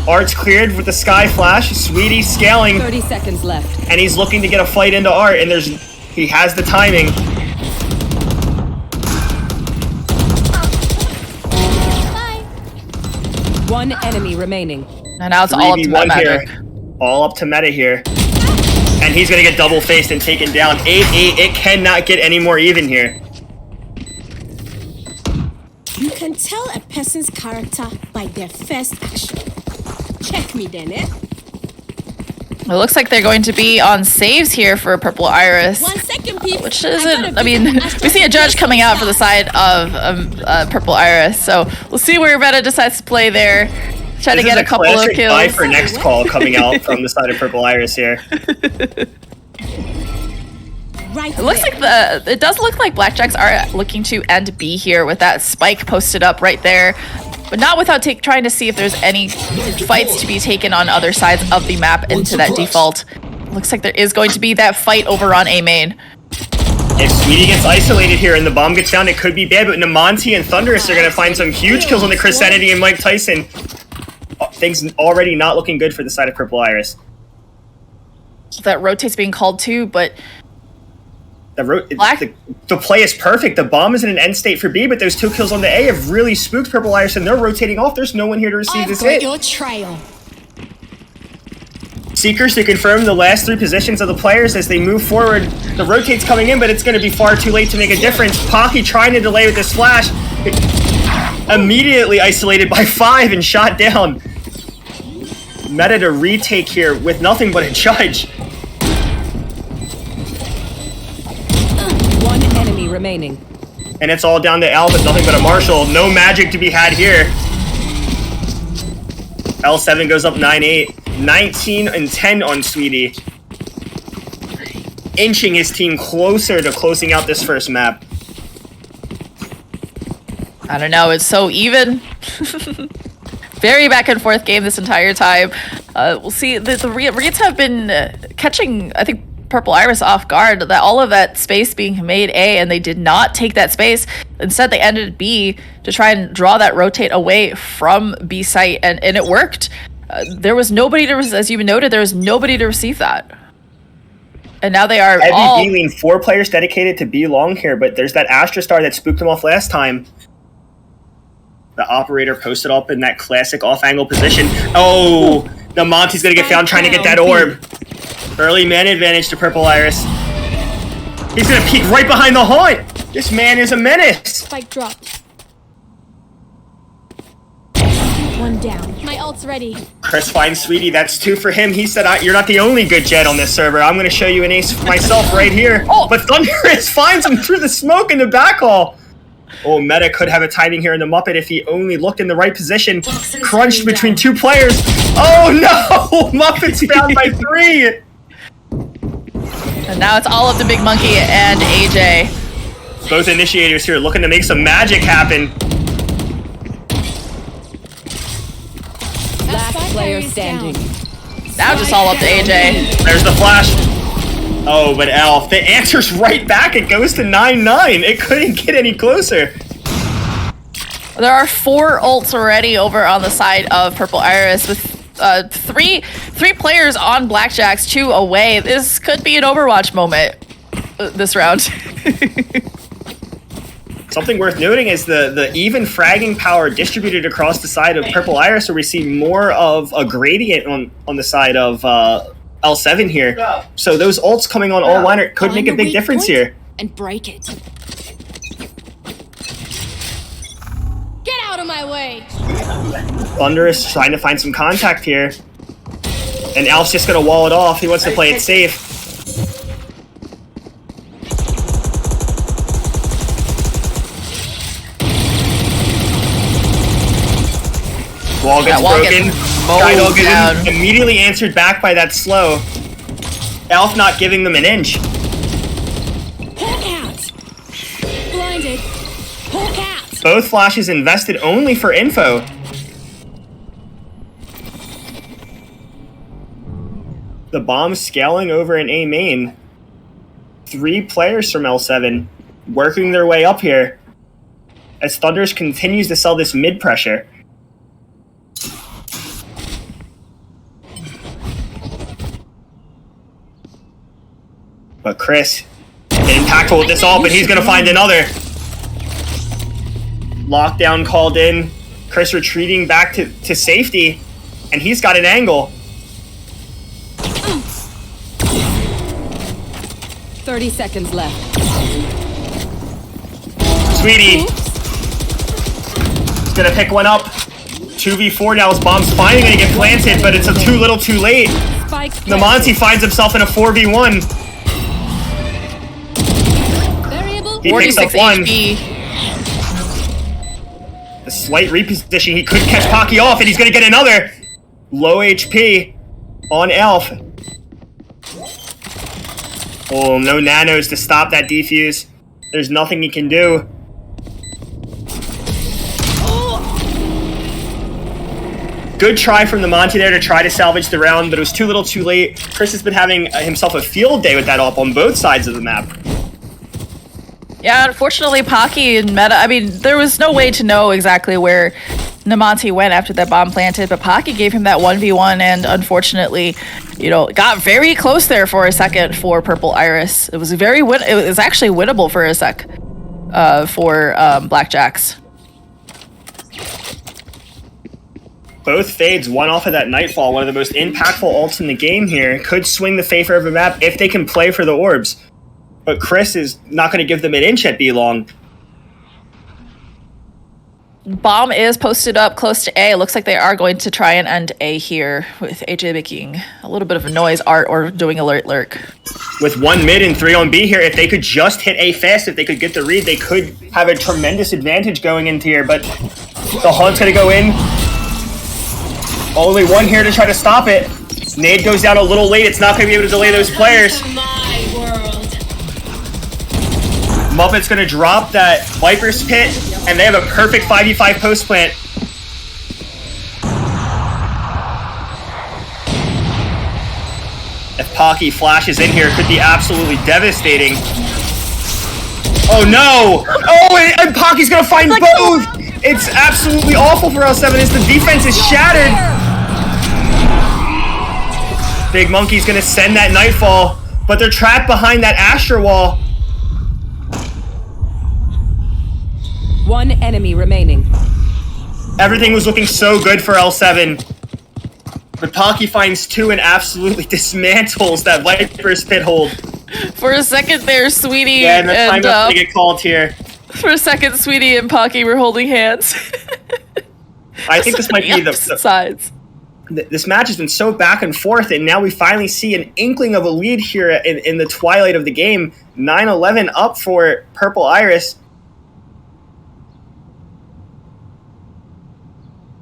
Art's cleared with the Sky Flash. Sweetie scaling, 30 seconds left. and he's looking to get a fight into Art, and he has the timing. Bye. One enemy remaining. And now it's all up to 3v1 Magic. here. All up to Meta here. And he's going to get double-faced and taken down. 8-8. It cannot get any more even here. You can tell a person's character by their first action. Check me then, eh? It looks like they're going to be on saves here for Purple Iris. 1 second, people. Which isn't, I mean, we see a judge coming out for the side of Purple Iris, so we'll see where Meta decides to play there. Try to This get is a couple of classic kills. buy for next call coming out from the side of Purple Iris here. Right. It looks like it does look like Blackjacks are looking to end B here with that spike posted up right there, but not without trying to see if there's any fights to be taken on other sides of the map into that default. Looks like there is going to be that fight over on A main. If Sweetie gets isolated here and the bomb gets down, it could be bad, but Namonti and Thunderous are going to find some huge kills on the Chrisenity and Mike Tyson. Things already not looking good for the side of Purple Iris. That rotate's being called too, but the play is perfect. The bomb is in an end state for B, but those 2 kills on the A have really spooked Purple Iris, and they're rotating off. There's no one here to receive this hit. Your trail. Seekers to confirm the last 3 positions of the players as they move forward. The rotate's coming in, but it's going to be far too late to make a difference. Pocky trying to delay with this flash. Immediately isolated by 5 and shot down. Meta to retake here with nothing but a judge. One enemy remaining. And it's all down to Al, but nothing but a Marshall. No magic to be had here. L7 goes up 9-8. 19 and 10 on Sweetie. Inching his team closer to closing out this first map. I don't know, it's so even. Very back and forth game this entire time. We'll see, the Reeds have been catching, I think, Purple Iris off guard, that all of that space being made A, and they did not take that space. Instead, they ended B to try and draw that rotate away from B site, and it worked. There was nobody to, as you noted, there was nobody to receive that. And now they are all... Heavy B-Lean, 4 players dedicated to B long here, but there's that Astra Star that spooked him off last time. The operator posted up in that classic off-angle position. Oh, the Monty's gonna get found trying to get that orb. Early man advantage to Purple Iris. He's gonna peek right behind the haunt. This man is a menace. Spike dropped. One down. My ult's ready. Chris finds Sweetie. That's 2 for him. He said, you're not the only good Jet on this server. I'm gonna show you an ace myself right here. Oh, but Thunderous finds him through the smoke in the backhaul. Oh, Meta could have a timing here in the Muppet if he only looked in the right position. Crunched between 2 players. Oh no! Muppet's found by 3! And now it's all up to Big Monkey and AJ. Both initiators here looking to make some magic happen. Last player standing. Now just all up to AJ. There's the flash. Oh, but Elf, the answer's right back. It goes to 9-9. It couldn't get any closer. There are 4 ults already over on the side of Purple Iris with three players on Blackjacks, 2 away. This could be an Overwatch moment this round. Something worth noting is the even fragging power distributed across the side of Purple Iris, where we see more of a gradient on the side of L7 here. So those ults coming on all liner could make a big difference here. And break it. Get out of my way. Thunderous trying to find some contact here. And Alf's just gonna wall it off. He wants to play it safe. Wall gets broken. Skydog is immediately answered back by that slow. Alf not giving them an inch. Hawk out. Blinded. Hawk out. Both flashes invested only for info. The bomb scaling over in A main. 3 players from L7 working their way up here as Thunders continues to sell this mid pressure. But Chris, getting impactful with this ult, but he's gonna find another. Lockdown called in. Chris retreating back to safety, and he's got an angle. 30 seconds left. Sweetie. He's gonna pick one up. 2v4 now. His bomb's finally gonna get planted, but it's a too little too late. Namonti finds himself in a 4v1. He picks up one. HP. A slight reposition. He could catch Pocky off, and he's going to get another. Low HP on Elf. Oh, no nanos to stop that defuse. There's nothing he can do. Good try from the Monty there to try to salvage the round, but it was too little too late. Chris has been having himself a field day with that op on both sides of the map. Yeah, unfortunately, Pocky and Meta, I mean, there was no way to know exactly where Namonte went after that bomb planted, but Pocky gave him that 1v1 and unfortunately, got very close there for a second for Purple Iris. It was it was actually winnable for a sec for Blackjacks. Both fades, one off of that Nightfall, one of the most impactful ults in the game here. Could swing the favor of a map if they can play for the orbs. But Chris is not going to give them an inch at B long. Bomb is posted up close to A. It looks like they are going to try and end A here with AJ making a little bit of a noise art or doing alert lurk. With 1 mid and 3 on B here, if they could just hit A fast, if they could get the read, they could have a tremendous advantage going into here. But the Hunt's going to go in. Only one here to try to stop it. Nade goes down a little late. It's not going to be able to delay those players. Muppet's going to drop that Viper's Pit, and they have a perfect 5v5 post plant. If Pocky flashes in here, it could be absolutely devastating. Oh no! Oh, and Pocky's going to find both! It's absolutely awful for L7 as the defense is shattered. Big Monkey's going to send that Nightfall, but they're trapped behind that Astra wall. One enemy remaining. Everything was looking so good for L7. But Pocky finds 2 and absolutely dismantles that Viper's Pit hold. For a second there, Sweetie Yeah, and the timeout's gonna get called here. For a second, Sweetie and Pocky were holding hands. I think this might be the sides. This match has been so back and forth, and now we finally see an inkling of a lead here in the twilight of the game. 9-11 up for Purple Iris.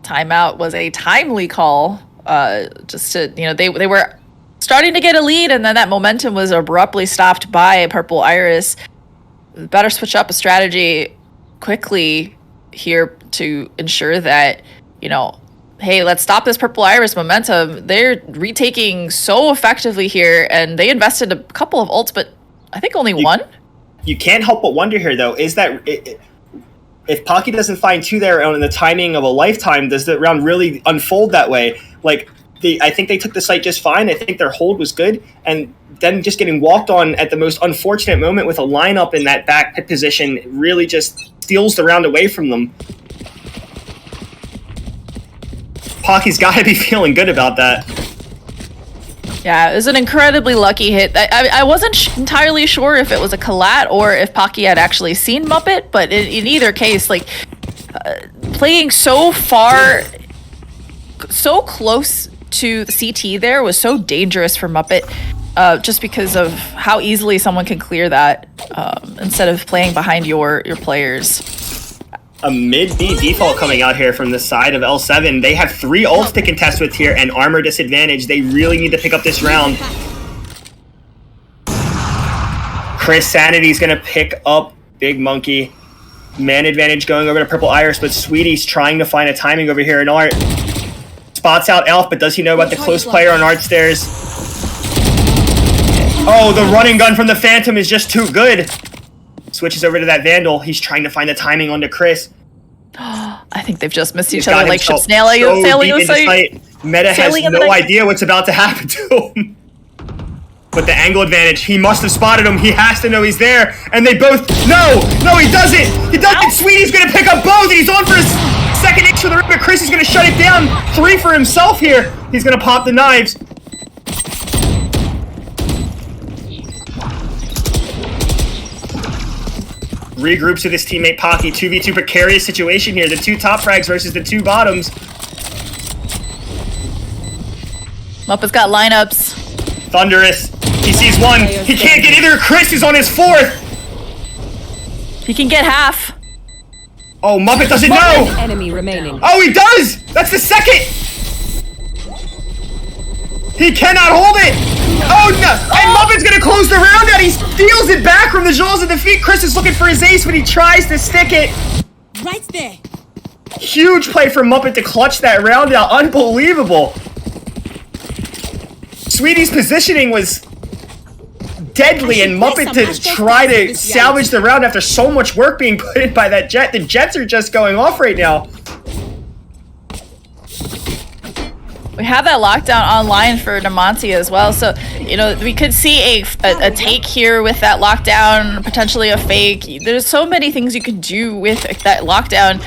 Timeout was a timely call. Just to, they were starting to get a lead, and then that momentum was abruptly stopped by Purple Iris. Better switch up a strategy quickly here to ensure that, hey, let's stop this Purple Iris momentum. They're retaking so effectively here, and they invested a couple of ults, but I think only one. You can't help but wonder here, though, is that if Pocky doesn't find 2 there in the timing of a lifetime, does the round really unfold that way? Like, I think they took the site just fine. I think their hold was good, and then just getting walked on at the most unfortunate moment with a lineup in that back pit position really just steals the round away from them. Pocky's got to be feeling good about that. Yeah, it was an incredibly lucky hit. I wasn't entirely sure if it was a collat or if Pocky had actually seen Muppet, but in either case, playing so far, so close to the CT there was so dangerous for Muppet, just because of how easily someone can clear that instead of playing behind your players. A mid-B default coming out here from the side of L7. They have 3 ults to contest with here and armor disadvantage. They really need to pick up this round. Chris Sanity's going to pick up Big Monkey. Man advantage going over to Purple Iris, but Sweetie's trying to find a timing over here in Art. Spots out Elf, but does he know about the close player on Art stairs? Oh, the running gun from the Phantom is just too good. Switches over to that Vandal. He's trying to find the timing onto Chris. I think they've just missed each other like ships sailing the site. Meta has no idea what's about to happen to him. But the angle advantage, he must have spotted him. He has to know he's there. And they both... No, he doesn't. He doesn't. Sweetie's going to pick up both. And he's on for his second inch for the rip. But Chris is going to shut it down. 3 for himself here. He's going to pop the knives. Regroups with his teammate Pocky. 2v2 precarious situation here. The 2 top frags versus the 2 bottoms. Muppet's got lineups. Thunderous. He sees 1. He can't get either. Chris is on his 4th. He can get half. Oh, Muppet doesn't One know! enemy remaining. Oh, he does! That's the second! He cannot hold it! Oh, no! And Muppet's gonna close the round out! He steals it back from the jaws of defeat! Chris is looking for his ace, but he tries to stick it! Right there. Huge play for Muppet to clutch that round out. Unbelievable! Sweetie's positioning was deadly, and Muppet to try to salvage the round after so much work being put in by that Jet. The Jets are just going off right now. We have that lockdown online for Namonti as well, so you know we could see a take here with that lockdown, potentially a fake. There's so many things you could do with that lockdown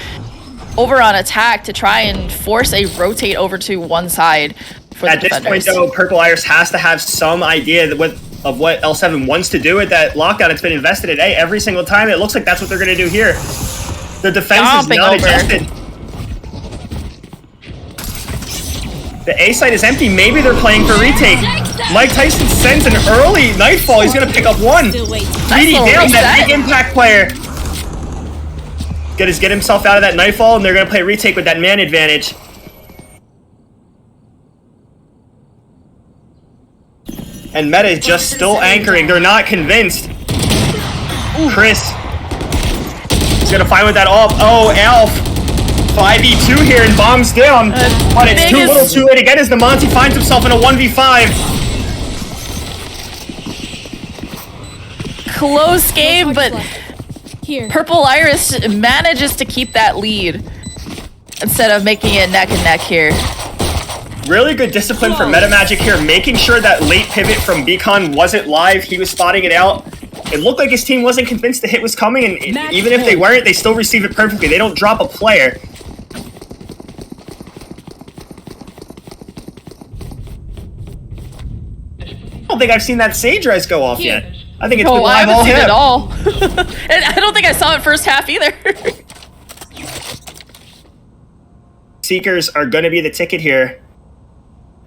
over on attack to try and force a rotate over to one side for the defenders. At this point, though, Purple Iris has to have some idea of what L7 wants to do with that lockdown. It's been invested in A every single time. It looks like that's what they're going to do here. The defense is not adjusted. The A site is empty. Maybe they're playing for retake. Mike Tyson sends an early Nightfall. He's going to pick up one. Still waiting. Greedy down, that big impact player. Get himself out of that Nightfall, and they're going to play retake with that man advantage. And Meta is just still anchoring. They're not convinced. Chris is going to find with that off. Oh, Alf. 5v2 here and bombs down. But it's too little too late again as Namonti finds himself in a 1v5. Close game, but Here. Purple Iris manages to keep that lead instead of making it neck and neck here. Really good discipline from MetaMagic here, making sure that late pivot from Beacon wasn't live. He was spotting it out. It looked like his team wasn't convinced the hit was coming, and even if they weren't, they still receive it perfectly. They don't drop a player. I don't think I've seen that Sage Res go off yet. I think it's been I live all haven't seen hip. it all. And I don't think I saw it first half either. Seekers are going to be the ticket here.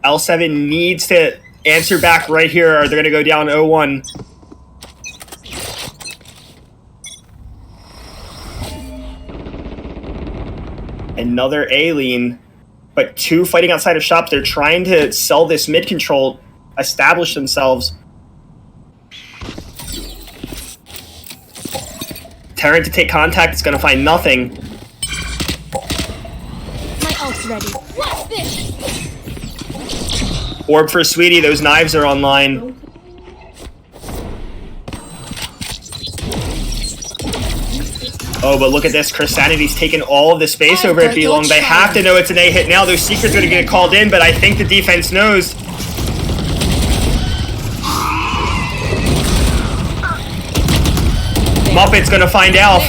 L7 needs to answer back right here, or they're going to go down 0-1. Another A-lean, but two fighting outside of shops. They're trying to sell this mid control, establish themselves. Terran to take contact is going to find nothing. My ult's ready. What's this? Orb for Sweetie, those knives are online. Oh, but look at this. Chris Sanity's taken all of the space over at B-Long. They have to know it's an A hit now. Those Secrets are going to get called in, but I think the defense knows. Muppet's going to find Alf.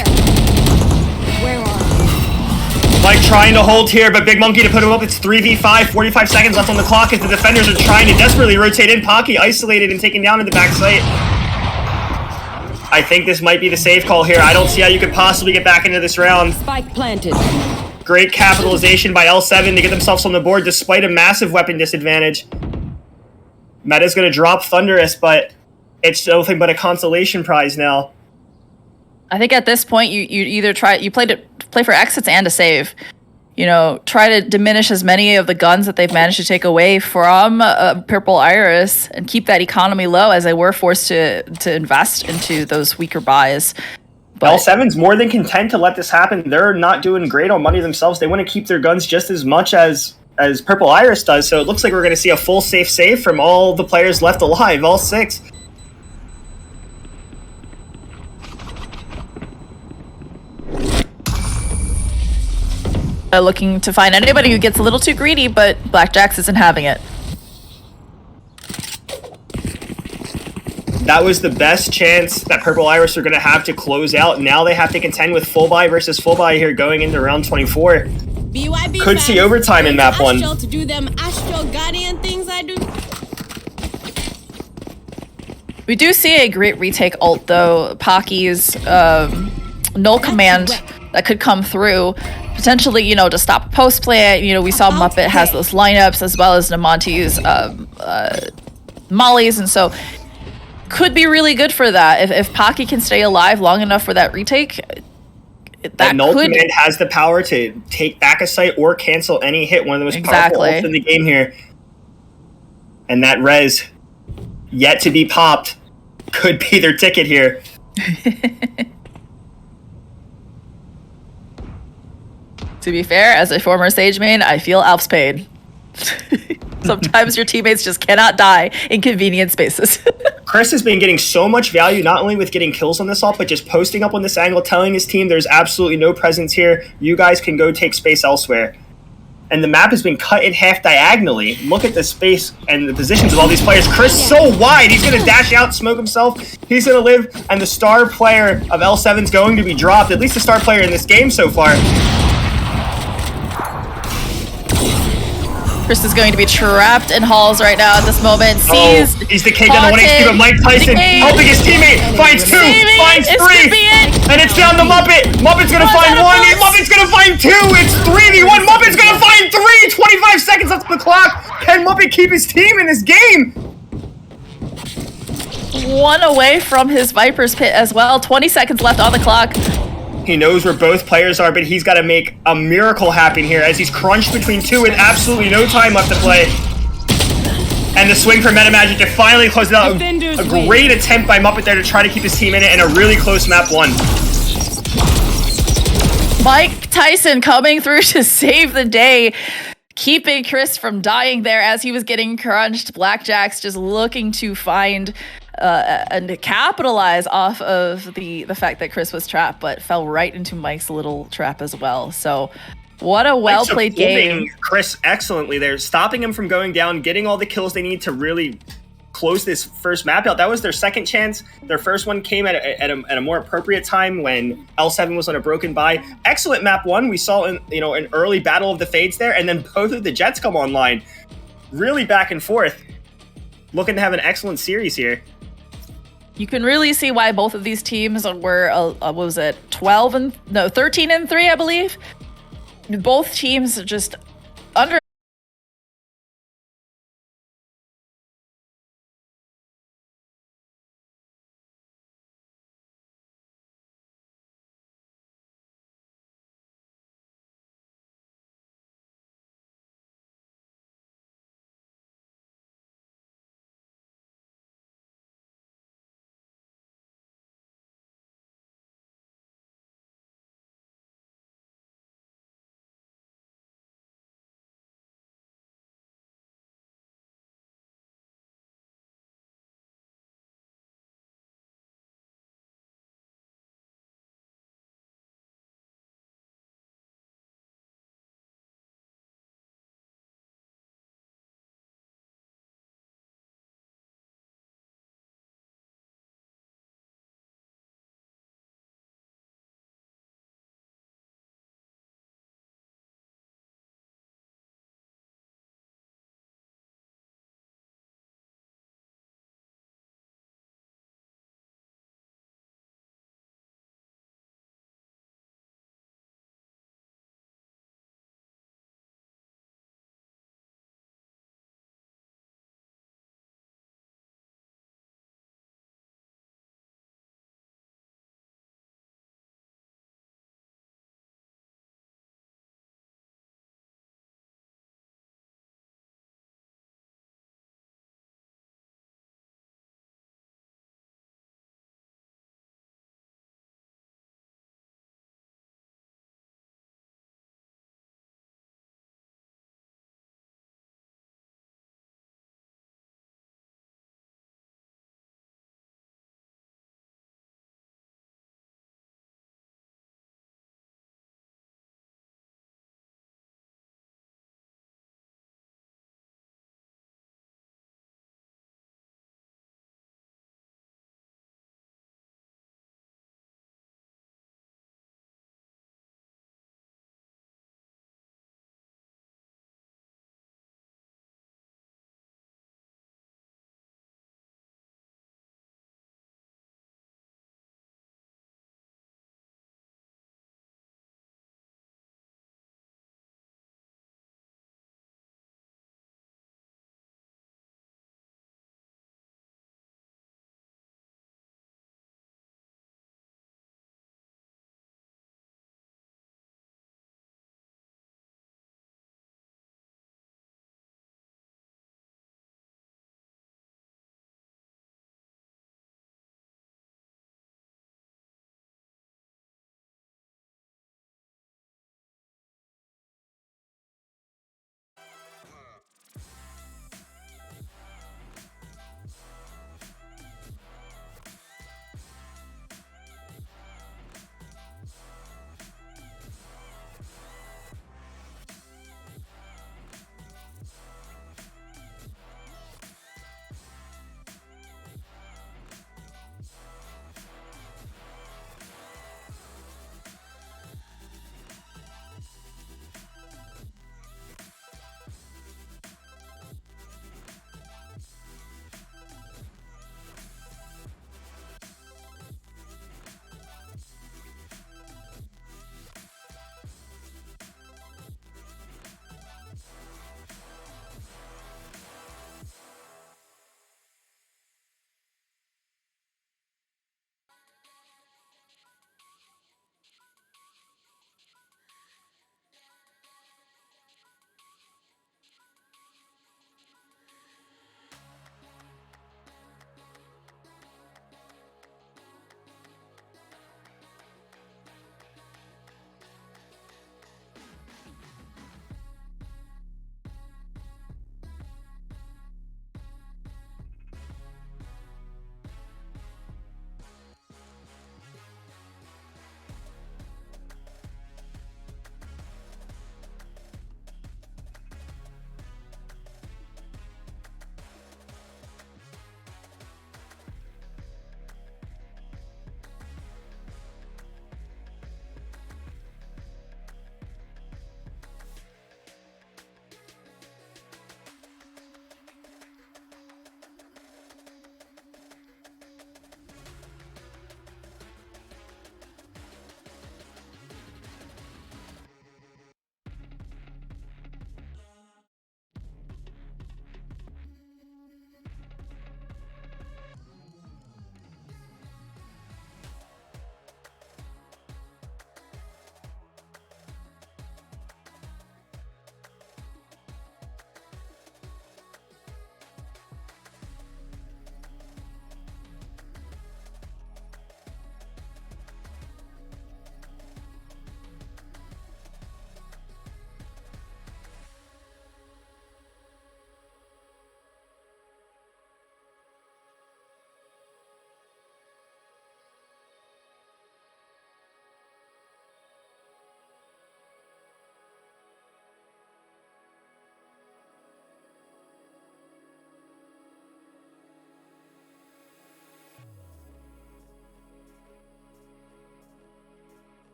Where are Mike trying to hold here, but Big Monkey to put him up. It's 3v5, 45 seconds left on the clock as the defenders are trying to desperately rotate in. Pocky isolated and taken down in the back site. I think this might be the save call here. I don't see how you could possibly get back into this round. Spike planted. Great capitalization by L7 to get themselves on the board despite a massive weapon disadvantage. Meta's going to drop Thunderous, but it's nothing but a consolation prize now. I think at this point you either play for exits and a save. You know, try to diminish as many of the guns that they've managed to take away from Purple Iris and keep that economy low as they were forced to invest into those weaker buys. But L7's more than content to let this happen. They're not doing great on money themselves. They want to keep their guns just as much as Purple Iris does. So it looks like we're going to see a full safe save from all the players left alive, all 6. looking to find anybody who gets a little too greedy, but Blackjacks isn't having it. That was the best chance that Purple Iris are going to have to close out. Now they have to contend with full buy versus full buy here going into round 24. BYB Could see overtime in map 1. Astral to do them Astral Guardian things I do. We do see a great retake ult though. Pocky's null command that could come through. Potentially, you know, to stop post play. You know, we saw Muppet has those lineups as well as Namonti's mollies, and so could be really good for that. If Pocky can stay alive long enough for that retake, That null could command has the power to take back a site or cancel any hit. One of the most powerful ults in the game here. And that res, yet to be popped, could be their ticket here. To be fair, as a former Sage main, I feel Alf's pain. Sometimes your teammates just cannot die in convenient spaces. Chris has been getting so much value, not only with getting kills on this ult, but just posting up on this angle, telling his team there's absolutely no presence here. You guys can go take space elsewhere. And the map has been cut in half diagonally. Look at the space and the positions of all these players. Chris so wide, he's going to dash out, smoke himself. He's going to live, and the star player of L7's going to be dropped. At least the star player in this game so far. Chris is going to be trapped in halls right now at this moment. He's the king down the 1 HP, but Mike Tyson helping his teammate. Finds 2, finds 3, and it's down to Muppet. Muppet's gonna find 1, Muppet's gonna find 2. It's 3v1. Muppet's gonna find 3. 25 seconds left on the clock. Can Muppet keep his team in this game? 1 away from his Viper's Pit as well. 20 seconds left on the clock. He knows where both players are, but he's got to make a miracle happen here as he's crunched between 2 with absolutely no time left to play. And the swing for MetaMagic to finally close it out. A great attempt by Muppet there to try to keep his team in it, and a really close map 1. Mike Tyson coming through to save the day, keeping Chris from dying there as he was getting crunched. Blackjacks just looking to find and to capitalize off of the fact that Chris was trapped, but fell right into Mike's little trap as well. So what a well-played game. Chris excellently there, stopping him from going down, getting all the kills they need to really close this first map out. That was their second chance. Their first one came at a more appropriate time when L7 was on a broken buy. Excellent map 1. We saw an early battle of the fades there, and then both of the Jets come online. Really back and forth. Looking to have an excellent series here. You can really see why both of these teams were, what was it, 13-3, I believe. Both teams just under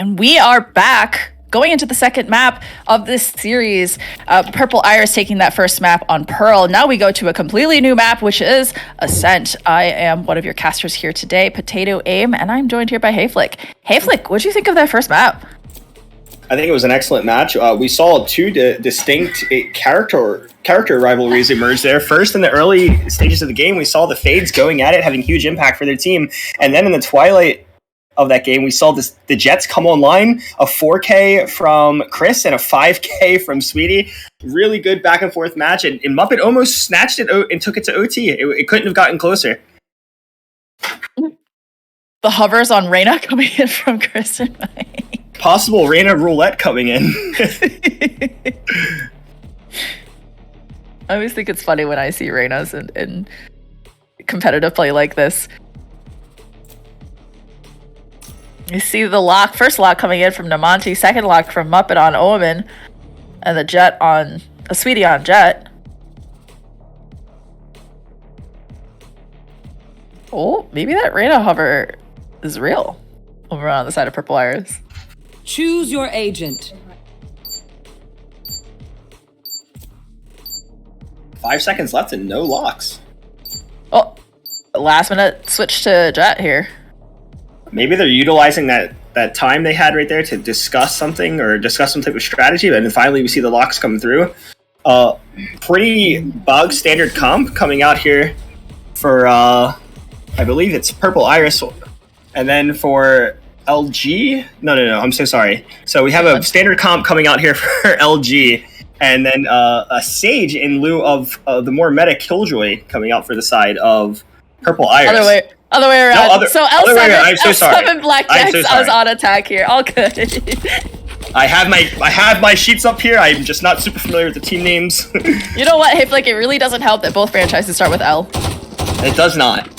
And we are back going into the second map of this series. Purple Iris taking that first map on Pearl. Now we go to a completely new map, which is Ascent. I am one of your casters here today, Potato Aim, and I'm joined here by Hayflick. Hayflick, what do you think of that first map? I think it was an excellent match. We saw two distinct character rivalries emerge there. First, in the early stages of the game, we saw the Fades going at it, having huge impact for their team. And then in the twilight of that game, we saw the Jets come online, a 4K from Chris and a 5K from Sweetie. Really good back and forth match, and Muppet almost snatched it and took it to OT. It couldn't have gotten closer. The hovers on Reyna coming in from Chris and Mike. Possible Reyna roulette coming in. I always think it's funny when I see Reynas in competitive play like this. You see the first lock coming in from Namonti, second lock from Muppet on Omen, and the Jet on a Sweetie on Jet. Oh, maybe that Reyna hover is real over on the side of Purple Iris. Choose your agent. 5 seconds left and no locks. Oh, last minute switch to Jet here. Maybe they're utilizing that time they had right there to discuss something or discuss some type of strategy, but then finally we see the locks come through. Pretty bug standard comp coming out here for, I believe it's Purple Iris. And then for LG, no, I'm so sorry. So we have a standard comp coming out here for LG, and then a Sage in lieu of the more meta Killjoy coming out for the side of Purple Iris. Other way around. No, so other way around. I'm so sorry. L7 Blackjacks is on attack here. All good. I have my sheets up here. I'm just not super familiar with the team names. You know what, Hayflick? It really doesn't help that both franchises start with L. It does not.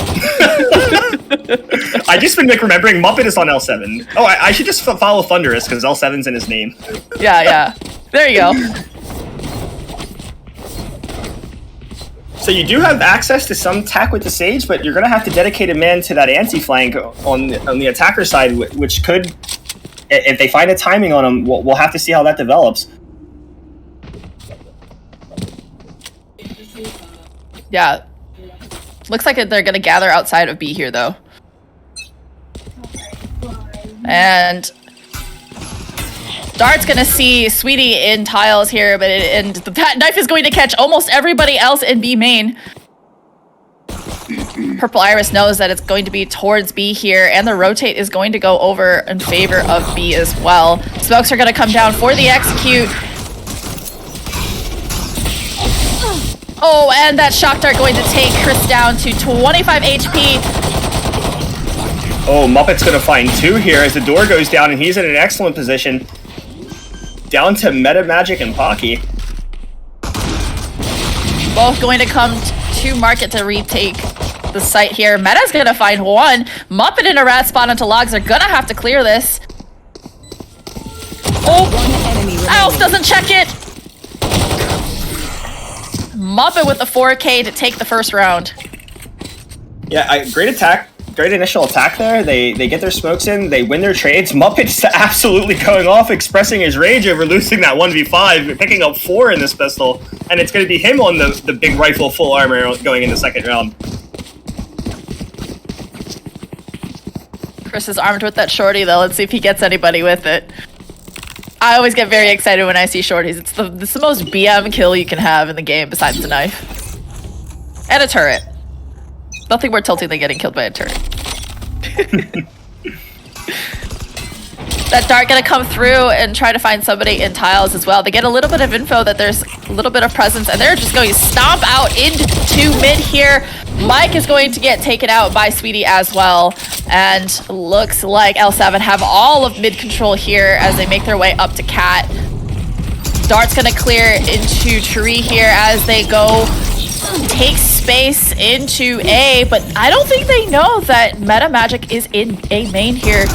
I just been remembering Muppet is on L7. Oh, I should just follow Thunderous because L7's in his name. Yeah. There you go. So you do have access to some tech with the Sage, but you're going to have to dedicate a man to that anti-flank on the attacker side, which could, if they find a timing on him, we'll have to see how that develops. Yeah. Looks like they're going to gather outside of B here, though. And Dart's going to see Sweetie in tiles here, and that knife is going to catch almost everybody else in B main. Purple Iris knows that it's going to be towards B here, and the rotate is going to go over in favor of B as well. Smokes are going to come down for the execute. Oh, and that shock dart going to take Chris down to 25 HP. Oh, Muppet's going to find 2 here as the door goes down, and he's in an excellent position. Down to Meta Magic and Pocky. Both going to come to market to retake the site here. Meta's going to find 1. Muppet and a rat spawn into logs are going to have to clear this. Oh, Alf doesn't check it. Muppet with the 4K to take the first round. Yeah, great attack. Great initial attack there. They get their smokes in. They win their trades. Muppet's absolutely going off, expressing his rage over losing that 1v5, picking up 4 in this pistol. And it's going to be him on the big rifle full armor going in the second round. Chris is armed with that shorty, though. Let's see if he gets anybody with it. I always get very excited when I see shorties. It's the most BM kill you can have in the game besides the knife. And a turret. Nothing more tilting than getting killed by a turret. That Dart gonna come through and try to find somebody in tiles as well. They get a little bit of info that there's a little bit of presence, and they're just going to stomp out into mid here. Mike is going to get taken out by Sweetie as well. And looks like L7 have all of mid control here as they make their way up to Cat. Dart's gonna clear into Tree here as they go take space into A, but I don't think they know that Meta Magic is in A main here.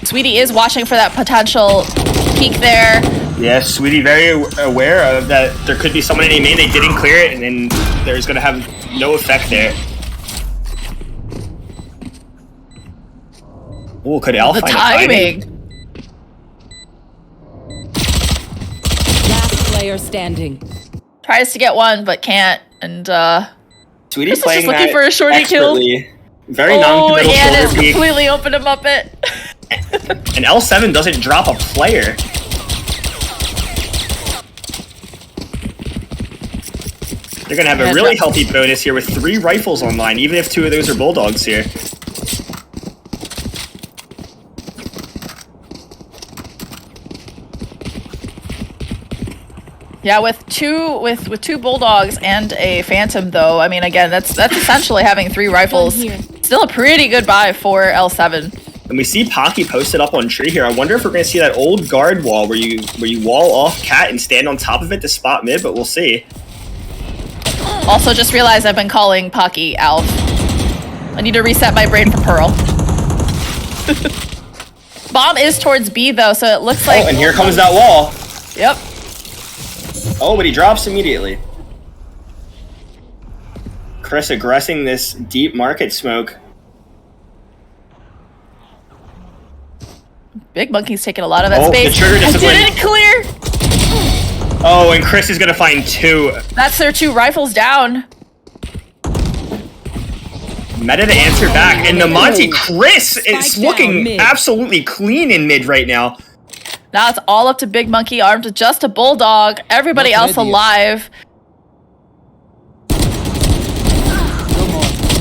Sweetie is watching for that potential peek there. Yeah, Sweetie very aware of that there could be someone in A main. They didn't clear it, and then there's going to have no effect there. Oh, could Al The find a timing? timing. Last player standing. Tries to get one, but can't. And Sweetie Chris is playing just looking that for a shorty kill. expertly. Very Oh, non-committal and it's shoulder peek. completely opened him up it. And L7 doesn't drop a player. They're gonna have a Yeah, really drop- healthy bonus here with 3 rifles online, even if 2 of those are bulldogs here. Yeah, with two bulldogs and a phantom, though. I mean, again, that's essentially having 3 rifles. Here. Still a pretty good buy for L7. And we see Pocky posted up on tree here. I wonder if we're gonna see that old guard wall where you wall off Cat and stand on top of it to spot mid, but we'll see. Also, just realized I've been calling Pocky Alf. I need to reset my brain for Pearl. Bomb is towards B, though, so it looks like... Oh, and here comes that wall. Yep. Oh, but he drops immediately. Chris aggressing this deep market smoke. Big Monkey's taking a lot of that Oh, the space. trigger I discipline. didn't clear! Oh, and Chris is gonna find 2. That's their 2 rifles down. Meta to answer back, and Namonte Chris is Spike looking down mid. absolutely clean in mid right now. Now it's all up to Big Monkey, armed with just a bulldog. Everybody else alive.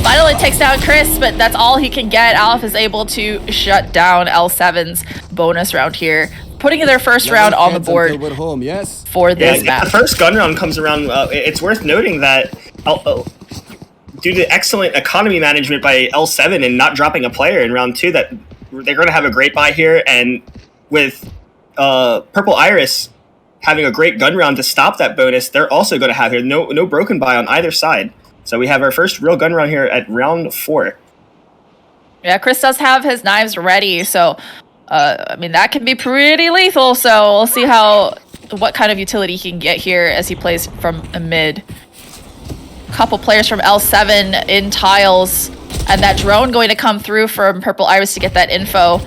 Finally takes down Chris, but that's all he can get. Alf is able to shut down L7's bonus round here, putting their first round on the board for this If map. the first gun round comes around, it's worth noting that due to excellent economy management by L7 and not dropping a player in round 2, that they're going to have a great buy here, and with Purple Iris having a great gun round to stop that bonus, they're also going to have here no broken buy on either side. So we have our first real gun round here at round 4. Yeah, Chris does have his knives ready, so I mean that can be pretty lethal. So we'll see what kind of utility he can get here as he plays from a mid. Couple players from L7 in tiles, and that drone going to come through from Purple Iris to get that info.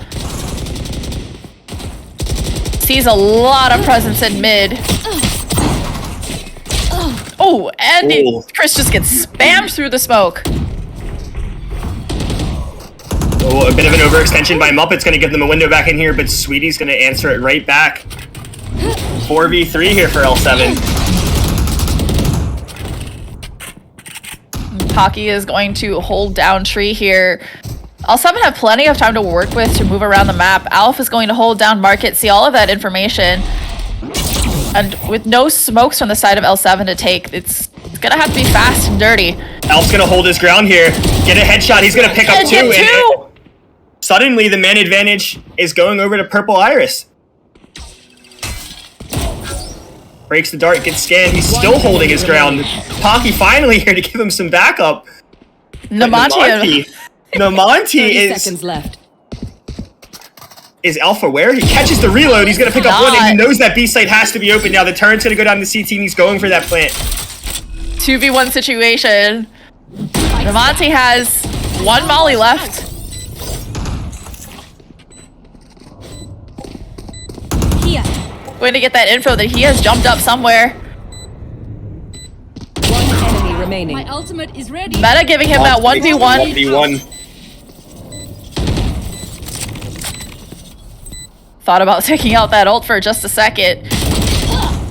Sees a lot of presence in mid. Oh, and Chris just gets spammed through the smoke. Oh, a bit of an overextension by Muppet's going to give them a window back in here, but Sweetie's going to answer it right back. 4v3 here for L7. Pocky is going to hold down tree here. L7 have plenty of time to work with to move around the map. Alf is going to hold down market, see all of that information. And with no smokes from the side of L7 to take, it's gonna have to be fast and dirty. Alf's gonna hold his ground here, get a headshot, he's gonna pick up And 2, get 2! and suddenly the man advantage is going over to Purple Iris. Breaks the dart, gets scanned, he's still holding his ground. Pocky finally here to give him some backup. Namonte 30 seconds left. Is Alpha aware? He catches the reload, he's gonna pick up 1, and he knows that B site has to be open now. The turret's gonna go down to CT, and he's going for that plant. 2v1 situation. Namonte has 1 molly left. Here. Going to get that info that he has jumped up somewhere. 1 enemy remaining. My ultimate is ready. Meta giving him that 1v1. 1v1. Thought about taking out that ult for just a second.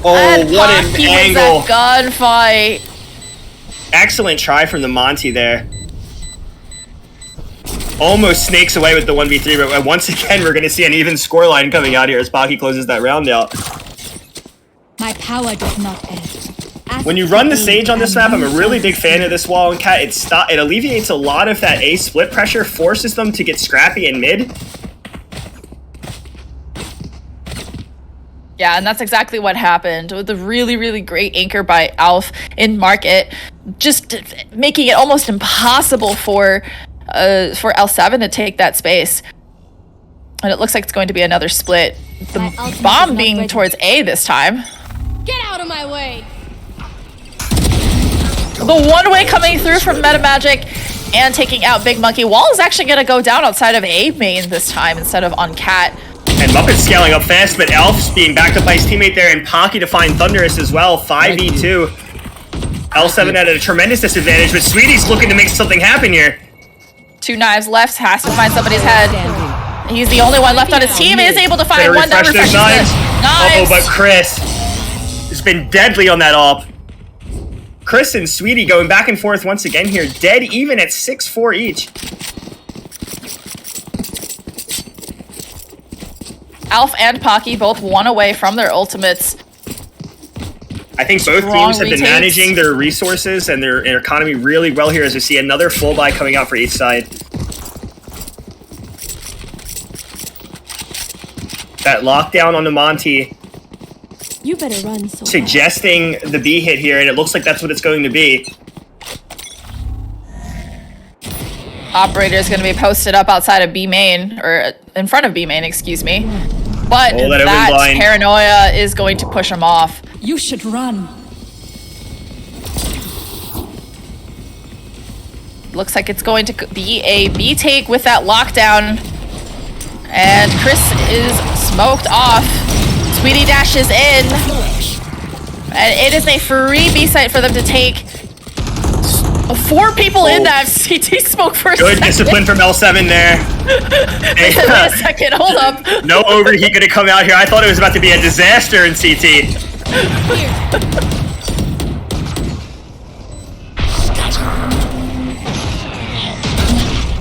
Oh, And what an Pocky angle. wins that gunfight. Excellent try from the Monty there. Almost snakes away with the 1v3, but once again, we're going to see an even scoreline coming out here as Pocky closes that round out. My power does not end. When you run the Sage on this map, I'm a really big fan of this wall and cat. It alleviates a lot of that A split pressure, forces them to get scrappy in mid. Yeah, and that's exactly what happened with the really, really great anchor by Alf in market, just making it almost impossible for L7 to take that space. And it looks like it's going to be another split. The bomb being towards A this time. Get out of my way. The one-way coming through from MetaMagic. and taking out Big Monkey. Wall is actually going to go down outside of A main this time instead of on Cat. And Muppet's scaling up fast, but Elf's being backed up by his teammate there, and Pocky to find Thunderous as well. 5v2. L7 at a tremendous disadvantage, but Sweetie's looking to make something happen here. 2 knives left, has to find somebody's head. He's the only one left on his team, is able to find one that refreshes the knives. Oh, but Chris has been deadly on that AWP. Chris and Sweetie going back and forth once again here, dead even at 6-4 each. Alf and Pocky both 1 away from their ultimates. I think both teams have been managing their resources and their economy really well here as we see another full buy coming out for each side. That lockdown on the Monty. You better run. So suggesting the B hit here, and it looks like that's what it's going to be. Operator is going to be posted up outside of B main, or in front of B main, excuse me. But that paranoia is going to push him off. You should run. Looks like it's going to be a B take with that lockdown. And Chris is smoked off. Sweetie dashes in. And it is a free B site for them to take. 4 people in that CT smoke for a second. Good discipline from L7 there. Wait a second, hold up. No overheat gonna come out here. I thought it was about to be a disaster in CT.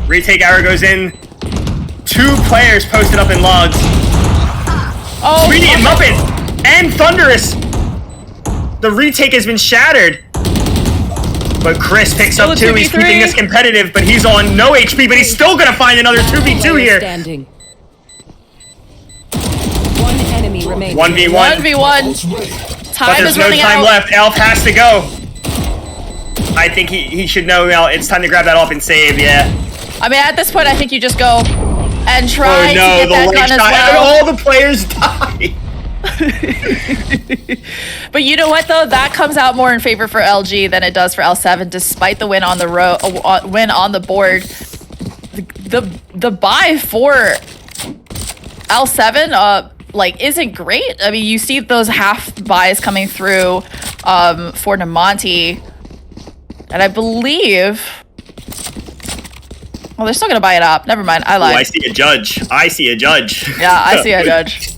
Retake arrow goes in. 2 players posted up in logs. Oh, Sweetie and Muppet and Thunderous. The retake has been shattered. But Chris picks up 2. He's keeping this competitive, but he's on no HP, but he's still gonna find another 2v2 here. Standing. 1 enemy remaining. 1v1. 1v1. Time but there's is no running time out. left. Elf has to go. I think he should know now. It's time to grab that off and save, yeah. I mean, at this point, I think you just go and try to the get that late gun as shot, well. and all the players die. But you know what though, that comes out more in favor for LG than it does for L7, despite the win on the win on the board. The buy for L7 like isn't great. I mean, you see those half buys coming through for Namonti, and I believe, well, they're still gonna buy it up. Never mind, I lied. I see a judge. I see a judge. Yeah, I see a judge.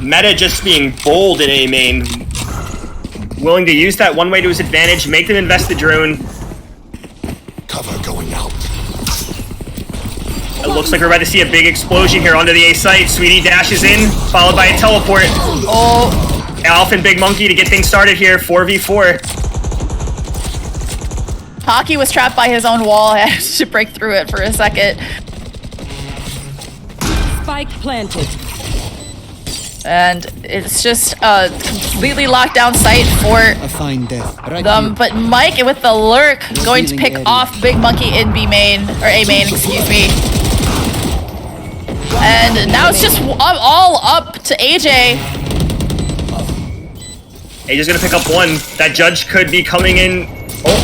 Meta just being bold in A main. Willing to use that one way to his advantage, make them invest the drone. Cover going out. It looks like we're about to see a big explosion here onto the A site. Sweetie dashes in, followed by a teleport. Oh. Alf and Big Monkey to get things started here, 4v4. Pocky was trapped by his own wall. I had to break through it for a second. Spike planted. And it's just a completely locked down site for A fine death. Right them. here. But Mike with the lurk going to pick area. off Big Monkey in B main, or A main, excuse me. And now it's just all up to AJ. AJ's gonna pick up 1. That judge could be coming in. Oh,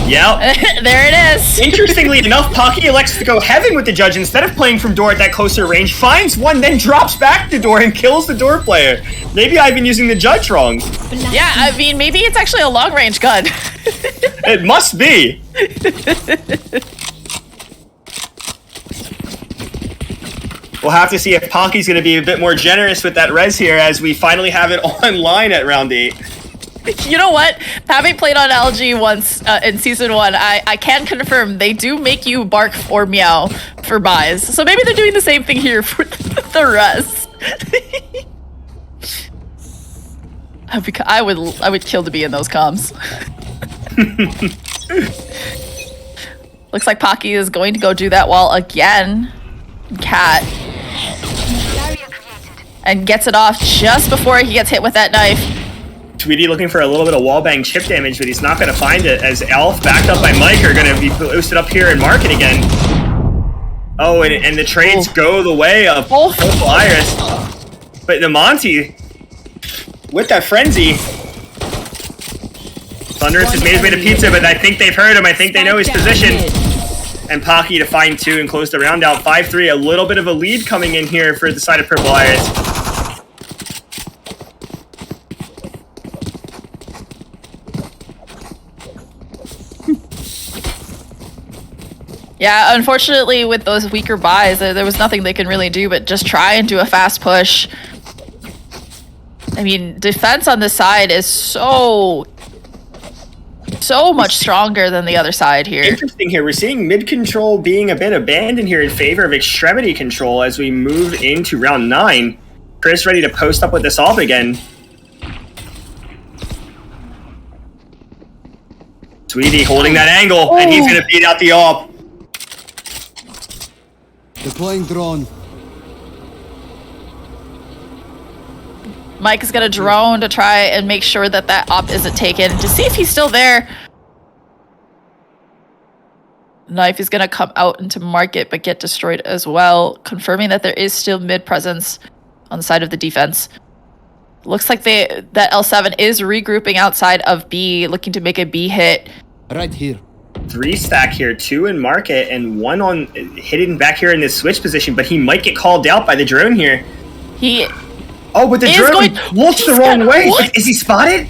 yeah. There it is. Interestingly enough, Pocky elects to go heaven with the judge instead of playing from door at that closer range, finds 1, then drops back the door and kills the door player. Maybe I've been using the judge wrong. Yeah, I mean, maybe it's actually a long range gun. It must be. We'll have to see if Pocky's going to be a bit more generous with that res here as we finally have it online at round 8. You know what? Having played on LG once in season 1, I can confirm they do make you bark or meow for buys. So maybe they're doing the same thing here for the rest. I would kill to be in those comms. Looks like Pocky is going to go do that wall again. Cat. And gets it off just before he gets hit with that knife. Tweety looking for a little bit of wallbang chip damage, but he's not going to find it as Elf, backed up by Mike, are going to be posted up here in market again. Oh, and the trades go the way of Purple Iris. But Namonti, with that frenzy, Thunderous has made his way to Pizza, but I think they've heard him. I think they know his position. And Pocky to find 2 and close the round out. 5-3, a little bit of a lead coming in here for the side of Purple Iris. Yeah, unfortunately, with those weaker buys, there was nothing they can really do but just try and do a fast push. I mean, defense on this side is so much stronger than the other side here. Interesting here. We're seeing mid control being a bit abandoned here in favor of extremity control as we move into round 9. Chris ready to post up with this off again. Sweetie holding that angle, and he's going to beat out the AWP. Deploying drone. Mike is going to drone to try and make sure that that op isn't taken to see if he's still there. Knife is going to come out into market but get destroyed as well, confirming that there is still mid presence on the side of the defense. Looks like that L7 is regrouping outside of B, looking to make a B hit. Right here. 3 stack here, 2 in market, and 1 on hidden back here in this switch position, but he might get called out by the drone here. Oh, but the drone looks the wrong way. What? Is he spotted?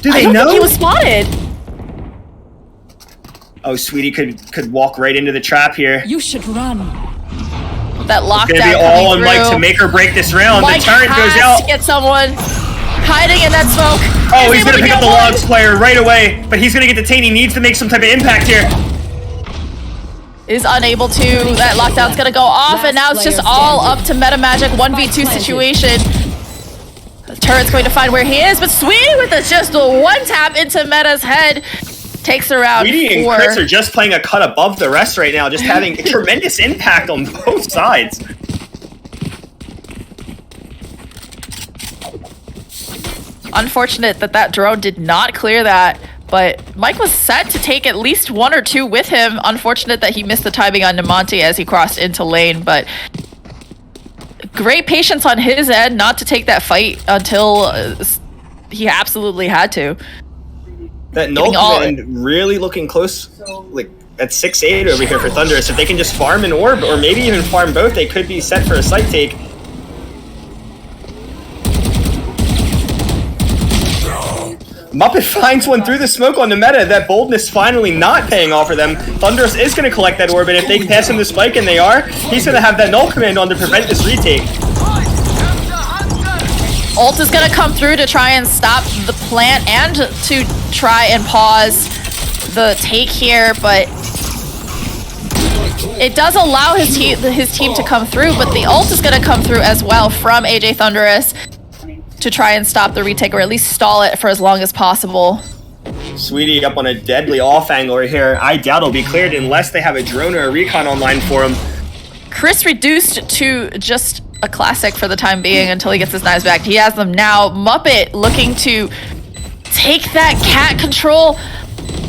Do they I don't know? think he was spotted. Oh, Sweetie could walk right into the trap here. You should run. That lockdown It's gonna be all on Mike to make or break this round. Mike the turret goes has out. to get someone hiding in that smoke. Oh, he's gonna pick up the logs player right away, but he's gonna get detained. He needs to make some type of impact here. Is unable to. That lockdown's gonna go off, and now it's just all up to Meta Magic 1v2 situation. The turret's going to find where he is, but Sweetie with just a 1 tap into Meta's head takes around Sweetie 4. and Chris are just playing a cut above the rest right now, just having tremendous impact on both sides. Unfortunate that drone did not clear that, but Mike was set to take at least 1 or 2 with him. Unfortunate that he missed the timing on Namonti as he crossed into lane, but great patience on his end not to take that fight until he absolutely had to. That null command really looking close, like at 6-8 over here for Thunderous. If they can just farm an orb, or maybe even farm both, they could be set for a site take. Muppet finds one through the smoke on the meta. That boldness finally not paying off for them. Thunderous is going to collect that orb, and if they pass him the spike, and they are, he's going to have that null command on to prevent this retake. Ult is going to come through to try and stop the plant and to try and pause the take here, but it does allow his team to come through, but the ult is going to come through as well from AJ Thunderous to try and stop the retake, or at least stall it for as long as possible. Sweetie up on a deadly off angle right here. I doubt it'll be cleared unless they have a drone or a recon online for him. Chris reduced to just a classic for the time being until he gets his knives back. He has them now. Muppet looking to take that cat control.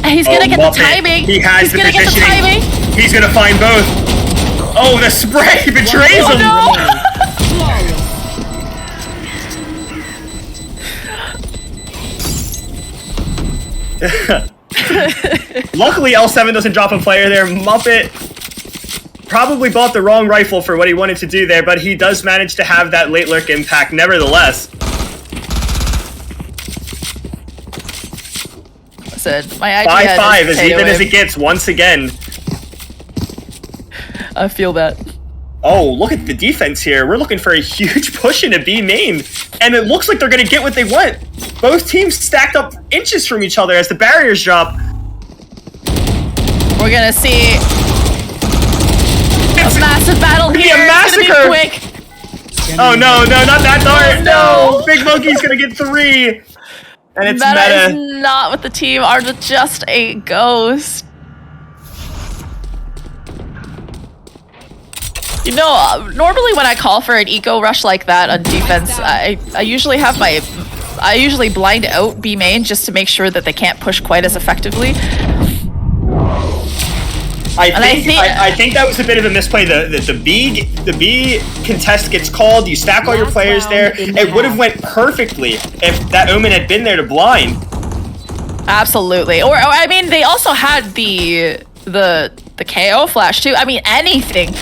And he's gonna get Muppet. the timing. He has he's the gonna positioning. get the timing. He's gonna find both. Oh, the spray betrays him. No. Luckily, L7 doesn't drop a player there. Muppet probably bought the wrong rifle for what he wanted to do there, but he does manage to have that late lurk impact nevertheless. Listen, my IG 5-5 as even as it gets once again. I feel that. Oh, look at the defense here. We're looking for a huge push into B main, and it looks like they're going to get what they want. Both teams stacked up inches from each other as the barriers drop. We're going to see a massive battle here. A massacre. It's gonna be quick. Oh no, not that dart. No. No, Big Monkey's going to get 3. And it's Meta meta. is not with the team. Are just a ghost. You know, normally when I call for an eco rush like that on defense, I usually have I usually blind out B main just to make sure that they can't push quite as effectively. I think that was a bit of a misplay. The B contest gets called. You stack all your players there. It would have went perfectly if that Omen had been there to blind. Absolutely. Or I mean, they also had the KO flash too. I mean, anything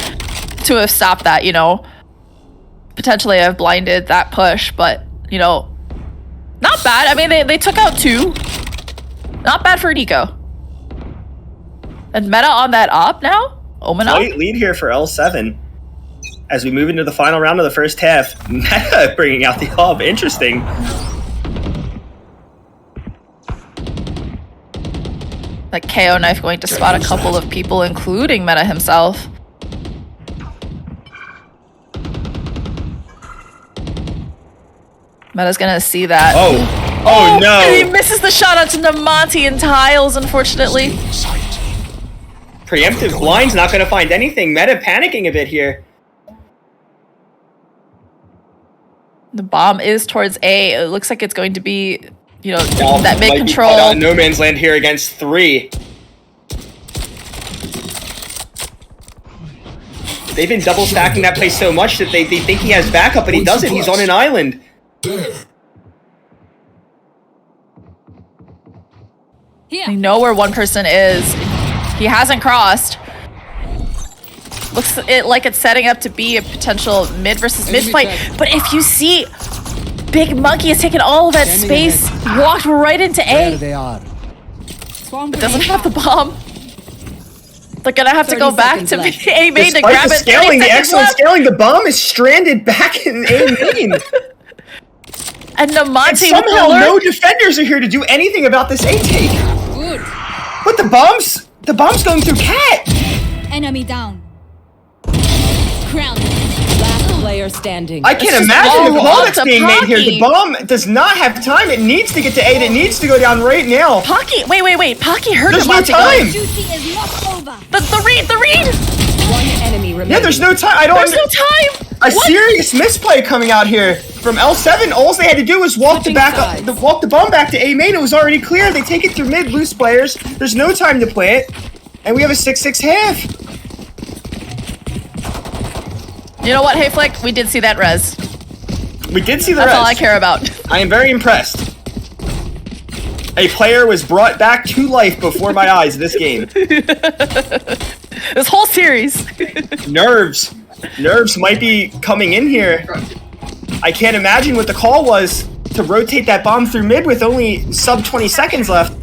to have stopped that, you know. Potentially have blinded that push, but you know, not bad. I mean, they took out 2. Not bad for Nico. And meta on that op now? Omen up? Slight lead here for L7 as we move into the final round of the first half. Meta bringing out the op. Interesting. Like KO knife going to spot a couple of people, including Meta himself. Meta's gonna see that. Oh no! And he misses the shot onto Namonti and Tiles, unfortunately. Preemptive blind's not going to find anything. Meta panicking a bit here. The bomb is towards A. It looks like it's going to be, you know, that mid control. No man's land here against 3. They've been double stacking that place so much that they think he has backup, but he doesn't. He's on an island. They know where one person is. He hasn't crossed. Looks like it's setting up to be a potential mid versus mid fight. But if you see, Big Monkey has taken all of that space, walked right into A. There they are. It doesn't have the bomb. They're gonna have to go back to A main to Despite grab the it. scaling, the excellent scaling, the bomb is stranded back in A main. And Namonti somehow no defenders are here to do anything about this A take. Good. But the bomb's going through Cat. Enemy down. Crown. Last player standing. I can't just imagine all the call up that's to being made here. The Pocky. bomb does not have time. It needs to get to A. It needs to go down right now. Pocky, wait. Pocky heard There's no Namonti time. Duty is not over. The read. One enemy remaining. Yeah, there's no time. There's no time. A serious misplay coming out here from L7. All they had to do was walk the bomb back to A main. It was already clear. They take it through mid, loose players. There's no time to play it. And we have a 6-6 half. You know what, Hey Flick? We did see that res. We did see the That's res. all I care about. I am very impressed. A player was brought back to life before my eyes this game. This whole series. Nerves might be coming in here. I can't imagine what the call was to rotate that bomb through mid with only sub 20 seconds left.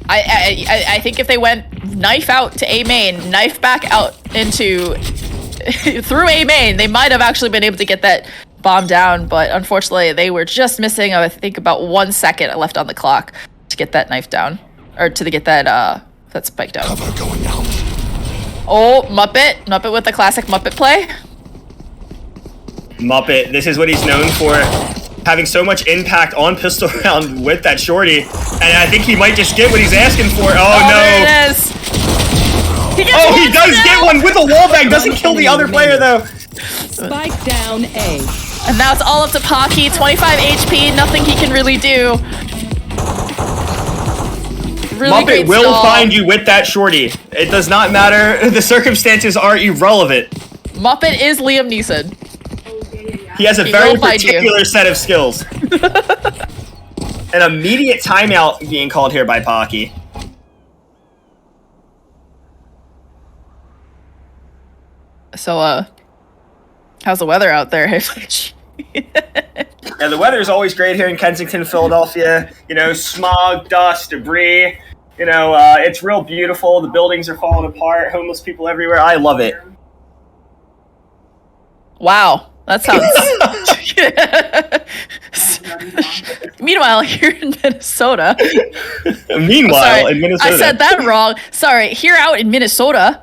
I think if they went knife out to A main, knife back out into through A main, they might have actually been able to get that bomb down, but unfortunately they were just missing, I think, about 1 second left on the clock to get that knife down, or to get that spike down. Cover going out. Oh, Muppet with the classic Muppet play. Muppet, this is what he's known for, having so much impact on pistol round with that shorty, and I think he might just get what he's asking for. Oh no! There it is. He does get one with a wall bag. Doesn't kill the other player though. Spike down A. And now it's all up to Pocky. 25 HP, nothing he can really do. Really Muppet will find you with that shorty. It does not matter. The circumstances are irrelevant. Muppet is Liam Neeson. He has a very particular set of skills. An immediate timeout being called here by Pocky. So, how's the weather out there? Yeah, the weather is always great here in Kensington, Philadelphia. You know, smog, dust, debris. You know, it's real beautiful. The buildings are falling apart. Homeless people everywhere. I love it. Wow, that sounds... Meanwhile, here in Minnesota... Meanwhile, in Minnesota... I said that wrong. Sorry, here out in Minnesota...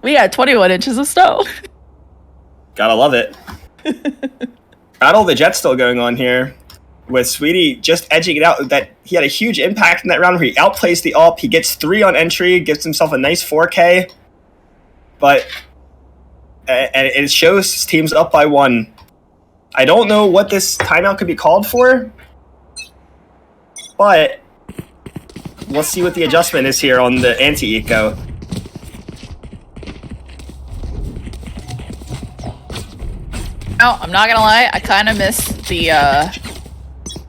we got 21 inches of snow. Gotta love it. Battle of the Jets still going on here, with Sweetie just edging it out. That he had a huge impact in that round where he outplays the AWP. He gets 3 on entry, gives himself a nice 4K. But and it shows his team's up by 1. I don't know what this timeout could be called for, but let's see what the adjustment is here on the anti-eco. Oh, I'm not gonna lie, I kind of miss the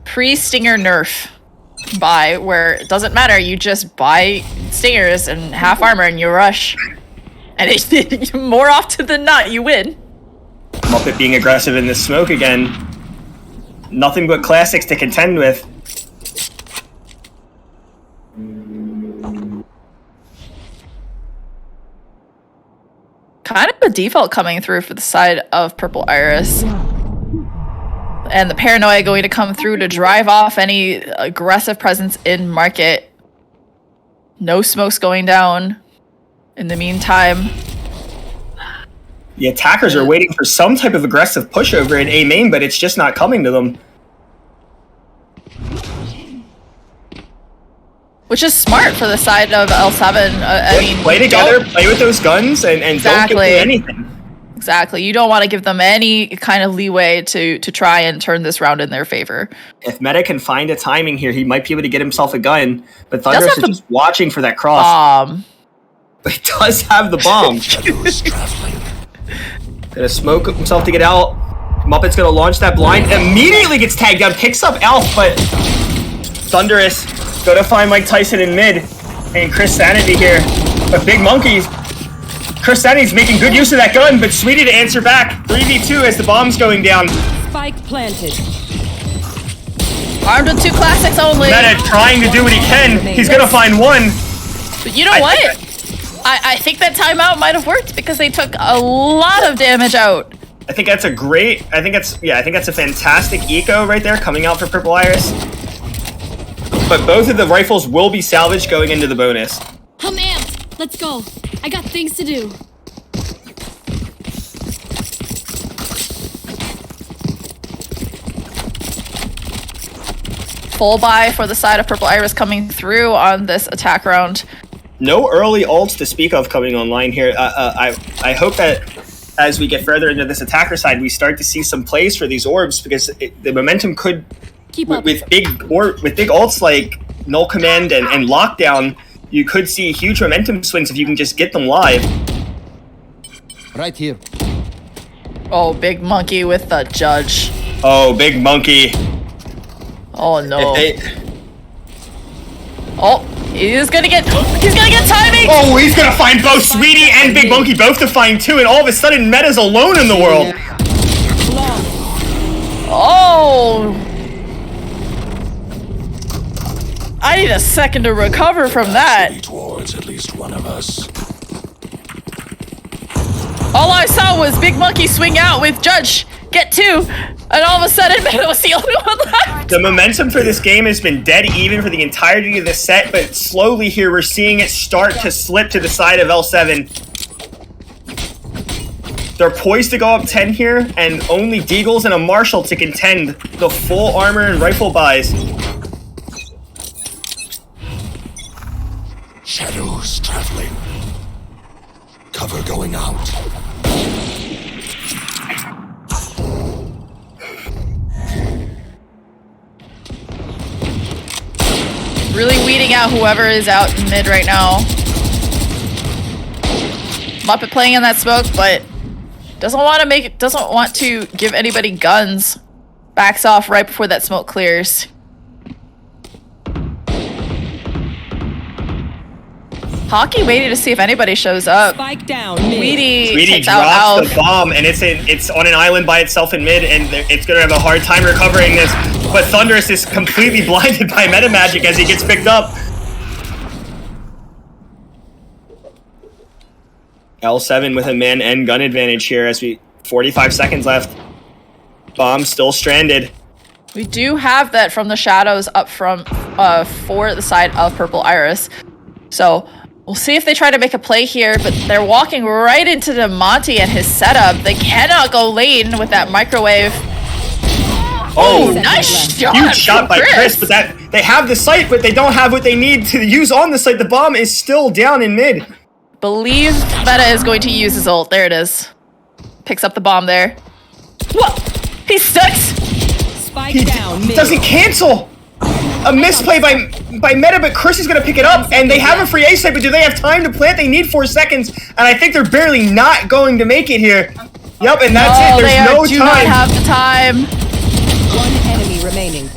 pre-stinger nerf buy, where it doesn't matter, you just buy stingers and half armor and you rush. And it, more often than not, you win. Muppet being aggressive in this smoke again. Nothing but classics to contend with. Kind of a default coming through for the side of Purple Iris. And the paranoia going to come through to drive off any aggressive presence in market. No smokes going down. In the meantime, the attackers are waiting for some type of aggressive pushover in A main, but it's just not coming to them. which is smart for the side of L7. I mean, play together, play with those guns, and exactly. Don't give them anything. Exactly. You don't want to give them any kind of leeway to try and turn this round in their favor. If Meta can find a timing here, he might be able to get himself a gun. But Thunderous is just watching for that cross. But he does have the bomb. Gonna smoke himself to get out. Muppet's gonna launch that blind. Immediately gets tagged down. Picks up Alf, but Thunderous gonna find Mike Tyson in mid. And Chris Sanity here. But Big Monkey. Chris Sanity's making good use of that gun, but Sweetie to answer back. 3v2 as the bomb's going down. Spike planted. Armed with 2 classics only. Meta trying to do what he can. He's gonna find one. But you know what? I think that timeout might have worked because they took a lot of damage out. I think that's a great. I think that's a fantastic eco right there coming out for Purple Iris. But both of the rifles will be salvaged going into the bonus. I'm amped. Let's go. I got things to do. Full buy for the side of Purple Iris coming through on this attack round. No early ults to speak of coming online here. I hope that as we get further into this attacker side, we start to see some plays for these orbs because the momentum could, with big ults like Null Command and Lockdown, you could see huge momentum swings if you can just get them live. Right here. Oh, Big Monkey with the judge. Oh, Big Monkey. Oh no. Oh, he's gonna get timing! Oh, he's gonna find both Sweetie and Big Monkey both to find 2, and all of a sudden Meta's alone in the world. Oh! I need a second to recover from that. Towards at least one of us. All I saw was Big Monkey swing out with Judge get 2, and all of a sudden Meta was the only one left. The momentum for this game has been dead even for the entirety of the set, but slowly here we're seeing it start to slip to the side of L7. They're poised to go up 10 here, and only Deagles and a Marshall to contend the full armor and rifle buys. Shadows traveling. Cover going out. Really weeding out whoever is out in mid right now. Muppet playing in that smoke, but doesn't want to give anybody guns. Backs off right before that smoke clears. Hockey waiting to see if anybody shows up. Spike down. Sweetie drops the bomb, and it's on an island by itself in mid, and it's gonna have a hard time recovering this. But Thunderous is completely blinded by meta magic as he gets picked up. L7 with a man and gun advantage here as 45 seconds left. Bomb still stranded. We do have that from the shadows up from for the side of Purple Iris. So we'll see if they try to make a play here, but they're walking right into the Monty and his setup. They cannot go lane with that microwave. Oh, nice shot! Huge shot by Chris, but they have the site, but they don't have what they need to use on the site. The bomb is still down in mid. Believe Meta is going to use his ult. There it is. Picks up the bomb there. Whoa! He sticks! Spike down. Doesn't cancel! A misplay by Meta, but Chris is going to pick it up, and they have a free A site, but do they have time to plant? They need 4 seconds, and I think they're barely not going to make it here. Yep, and that's it. There's no do time. not have the time. One enemy remaining.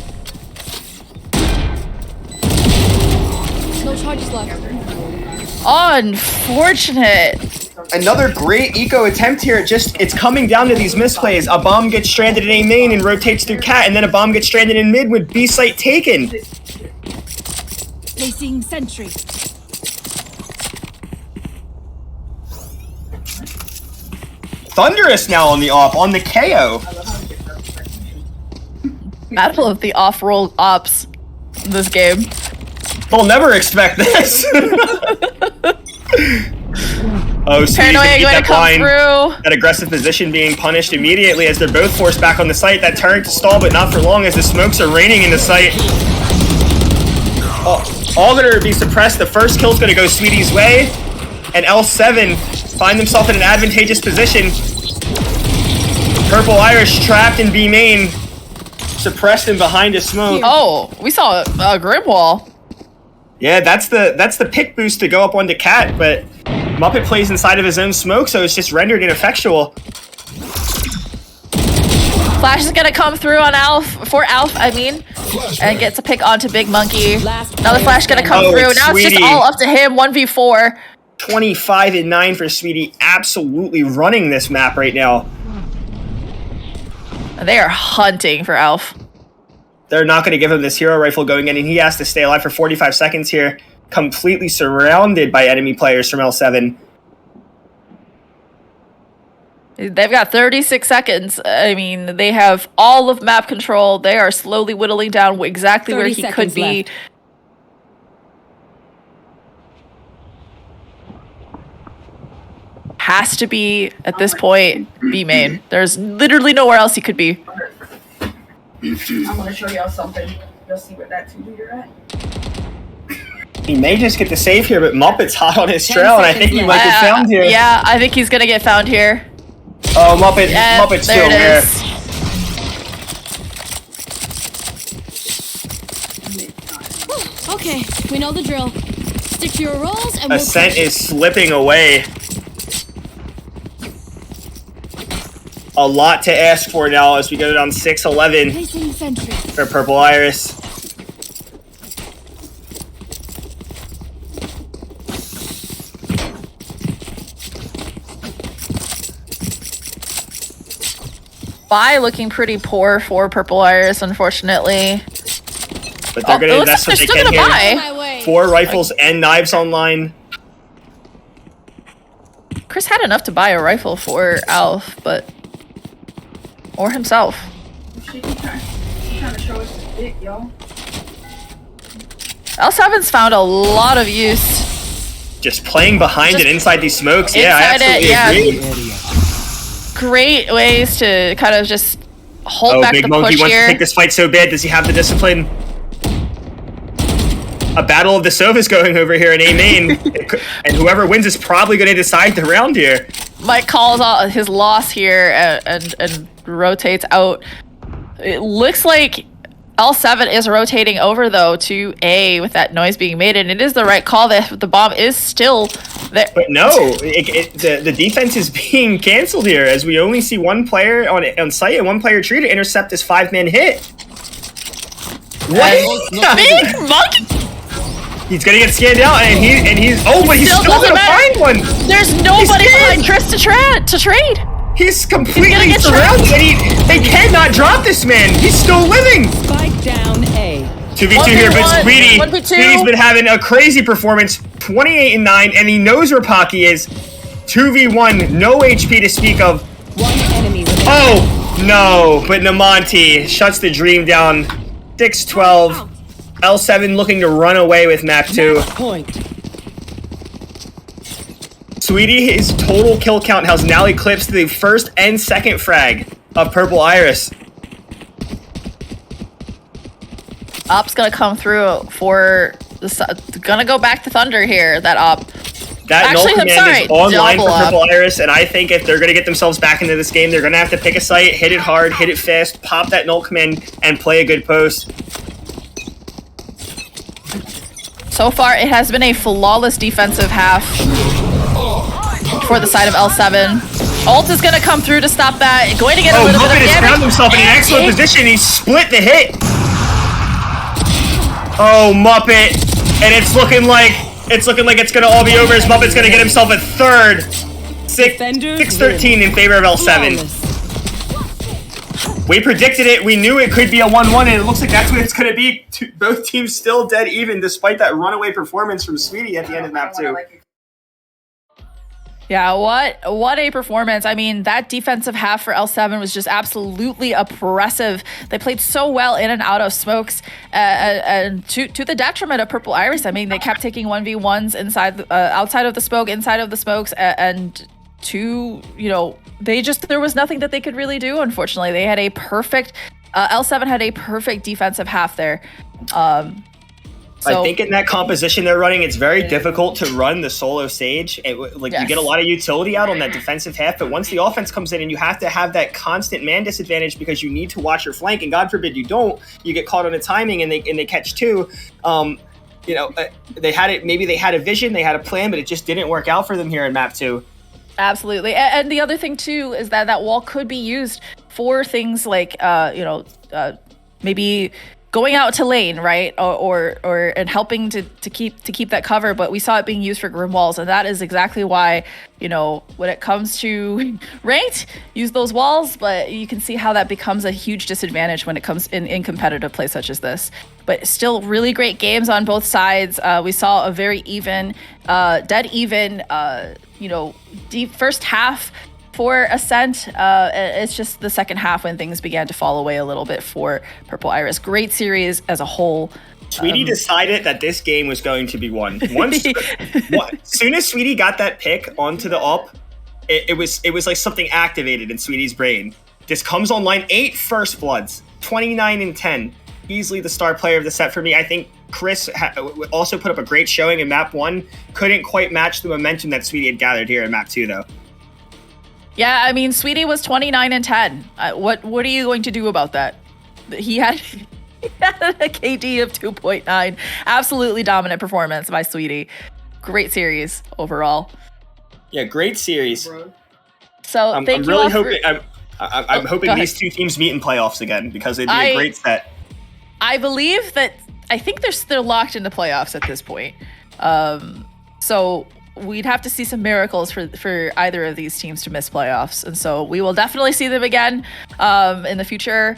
No charges left. Unfortunate. Another great eco attempt here. It's coming down to these misplays. A bomb gets stranded in A main and rotates through cat, and then a bomb gets stranded in mid with B site taken. Placing sentry. Thunderous now on the off, on the KO. Battle of the off-roll ops in this game. They'll never expect this. Oh, Sweetie's Paranoia gonna going keep to that come blind. through. That aggressive position being punished immediately as they're both forced back on the site. That turret to stall, but not for long as the smokes are raining in the site. All gonna be suppressed. The first kill's gonna go Sweetie's way, and L7 find themselves in an advantageous position. Purple Irish trapped in B main, suppressed and behind a smoke. Oh, we saw a Grim Wall. Yeah, that's the pick boost to go up onto Cat, but Muppet plays inside of his own smoke, so it's just rendered ineffectual. Flash is gonna come through on Alf, and gets a pick onto Big Monkey. Another Flash gonna come Oh, through. it's Now it's just Sweetie. all up to him, 1v4. 25-9 for Sweetie, absolutely running this map right now. They are hunting for Alf. They're not going to give him this hero rifle going in, and he has to stay alive for 45 seconds here, completely surrounded by enemy players from L7. They've got 36 seconds. I mean, they have all of map control. They are slowly whittling down exactly where 30 he could seconds be. left. Has to be, at this point, B main. There's literally nowhere else he could be. I'm gonna show y'all something. You'll see where that 2-liter at. He may just get the save here, but Muppet's hot on his trail, and I think he might get found here. Yeah, I think he's gonna get found here. Oh, Muppet's There still it there. is. Okay, we know the drill. Stick to your roles and we'll Ascent crush it. is slipping away. A lot to ask for now as we go down 6-11 Placing sentry. for Purple Iris. Buy looking pretty poor for Purple Iris, unfortunately. But they're going to invest what they still can gonna here. buy. My way. 4 rifles and knives online. Chris had enough to buy a rifle for Alf, but... Or himself. She keep trying to show us the dick, y'all. L7's found a lot of use. Just playing behind Just it inside these smokes. Yeah, I inside it, absolutely yeah. agree. Great ways to kind of just hold Oh, back Big the Monkey push wants here. to take this fight so bad. Does he have the discipline? A battle of the sofas going over here in A main. And whoever wins is probably going to decide the round here. Mike calls out his loss here and rotates out. It looks like L7 is rotating over, though, to A with that noise being made, and it is the right call. The bomb is still there. But no, the defense is being canceled here as we only see one player on site and one player tree to intercept this 5-man hit. What? Big Monkey! He's gonna get scanned out, and he's but he's Still still doesn't gonna matter. find one. There's nobody scared. behind Chris to trade. He's completely get surrounded, and they cannot drop this man. He's still living. Spike down A. 2v2 here, but 1v1, Sweetie, 1v2. Sweetie's been having a crazy performance, 28-9, and he knows where Pocky is. 2v1, no HP to speak of. One enemy remaining. Oh, no, but Namonti shuts the dream down. 6-12. L7 looking to run away with map 2. Point. Sweetie, his total kill count has now eclipsed the first and second frag of Purple Iris. Op's gonna come through for the gonna go back to Thunder here. That Op. That Actually, null I'm command sorry, is online for double up. Purple Iris, and I think if they're going to get themselves back into this game, they're going to have to pick a site, hit it hard, hit it fast, pop that null command, and play a good post. So far, it has been a flawless defensive half for the side of L7. Ult is going to come through to stop that. Going to get a little bit of Muppet has damage. found himself in an excellent position. He split the hit. Oh, Muppet. And it's looking like it's going to all be over as Muppet's going to get himself a third. 6-13 in favor of L7. We predicted it. We knew it could be a 1-1, and it looks like that's what it's going to be. Both teams still dead even, despite that runaway performance from Sweetie at the end of map 2. Yeah, what a performance. I mean, that defensive half for L7 was just absolutely oppressive. They played so well in and out of smokes, and to the detriment of Purple Iris. I mean, they kept taking 1v1s inside, outside of the smoke, inside of the smokes, and there was nothing that they could really do, unfortunately. They had a perfect, L7 had a perfect defensive half there. I think in that composition they're running, it's very difficult to run the solo Sage. You get a lot of utility out on that defensive half, but once the offense comes in and you have to have that constant man disadvantage because you need to watch your flank, and God forbid you don't, you get caught on the timing and they catch two. They had it. Maybe they had a vision, they had a plan, but it just didn't work out for them here in map 2. Absolutely. And the other thing too is that wall could be used for things like maybe going out to lane, right, or and helping to keep that cover. But we saw it being used for grim walls, and that is exactly why, when it comes to ranked, use those walls. But you can see how that becomes a huge disadvantage when it comes in competitive play such as this. But still, really great games on both sides. We saw a very even, dead even, deep first half for Ascent. It's just the second half when things began to fall away a little bit for Purple Iris. Great series as a whole. Sweetie decided that this game was going to be won. Soon as Sweetie got that pick onto the up, it was like something activated in Sweetie's brain. This comes online, 8 first bloods, 29-10. Easily the star player of the set for me. I think Chris also put up a great showing in map 1. Couldn't quite match the momentum that Sweetie had gathered here in map 2 though. Yeah, I mean, Sweetie was 29-10. What are you going to do about that? He had a KD of 2.9. Absolutely dominant performance by Sweetie. Great series overall. Yeah, great series. So I'm hoping these two teams meet in playoffs again because it'd be a great set. I believe that I think they're still locked into playoffs at this point. So we'd have to see some miracles for either of these teams to miss playoffs. And so we will definitely see them again in the future.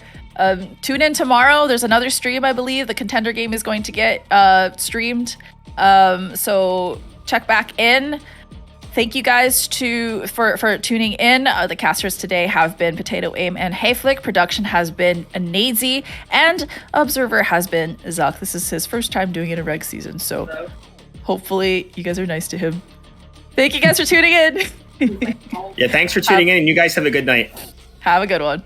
Tune in tomorrow. There's another stream, I believe. The contender game is going to get streamed. So check back in. Thank you guys for tuning in. The casters today have been Potato Aim and Hayflick. Production has been Nazy, and Observer has been Zuck. This is his first time doing it in reg season, so hopefully you guys are nice to him. Thank you guys for tuning in. Yeah, thanks for tuning in, and you guys have a good night. Have a good one.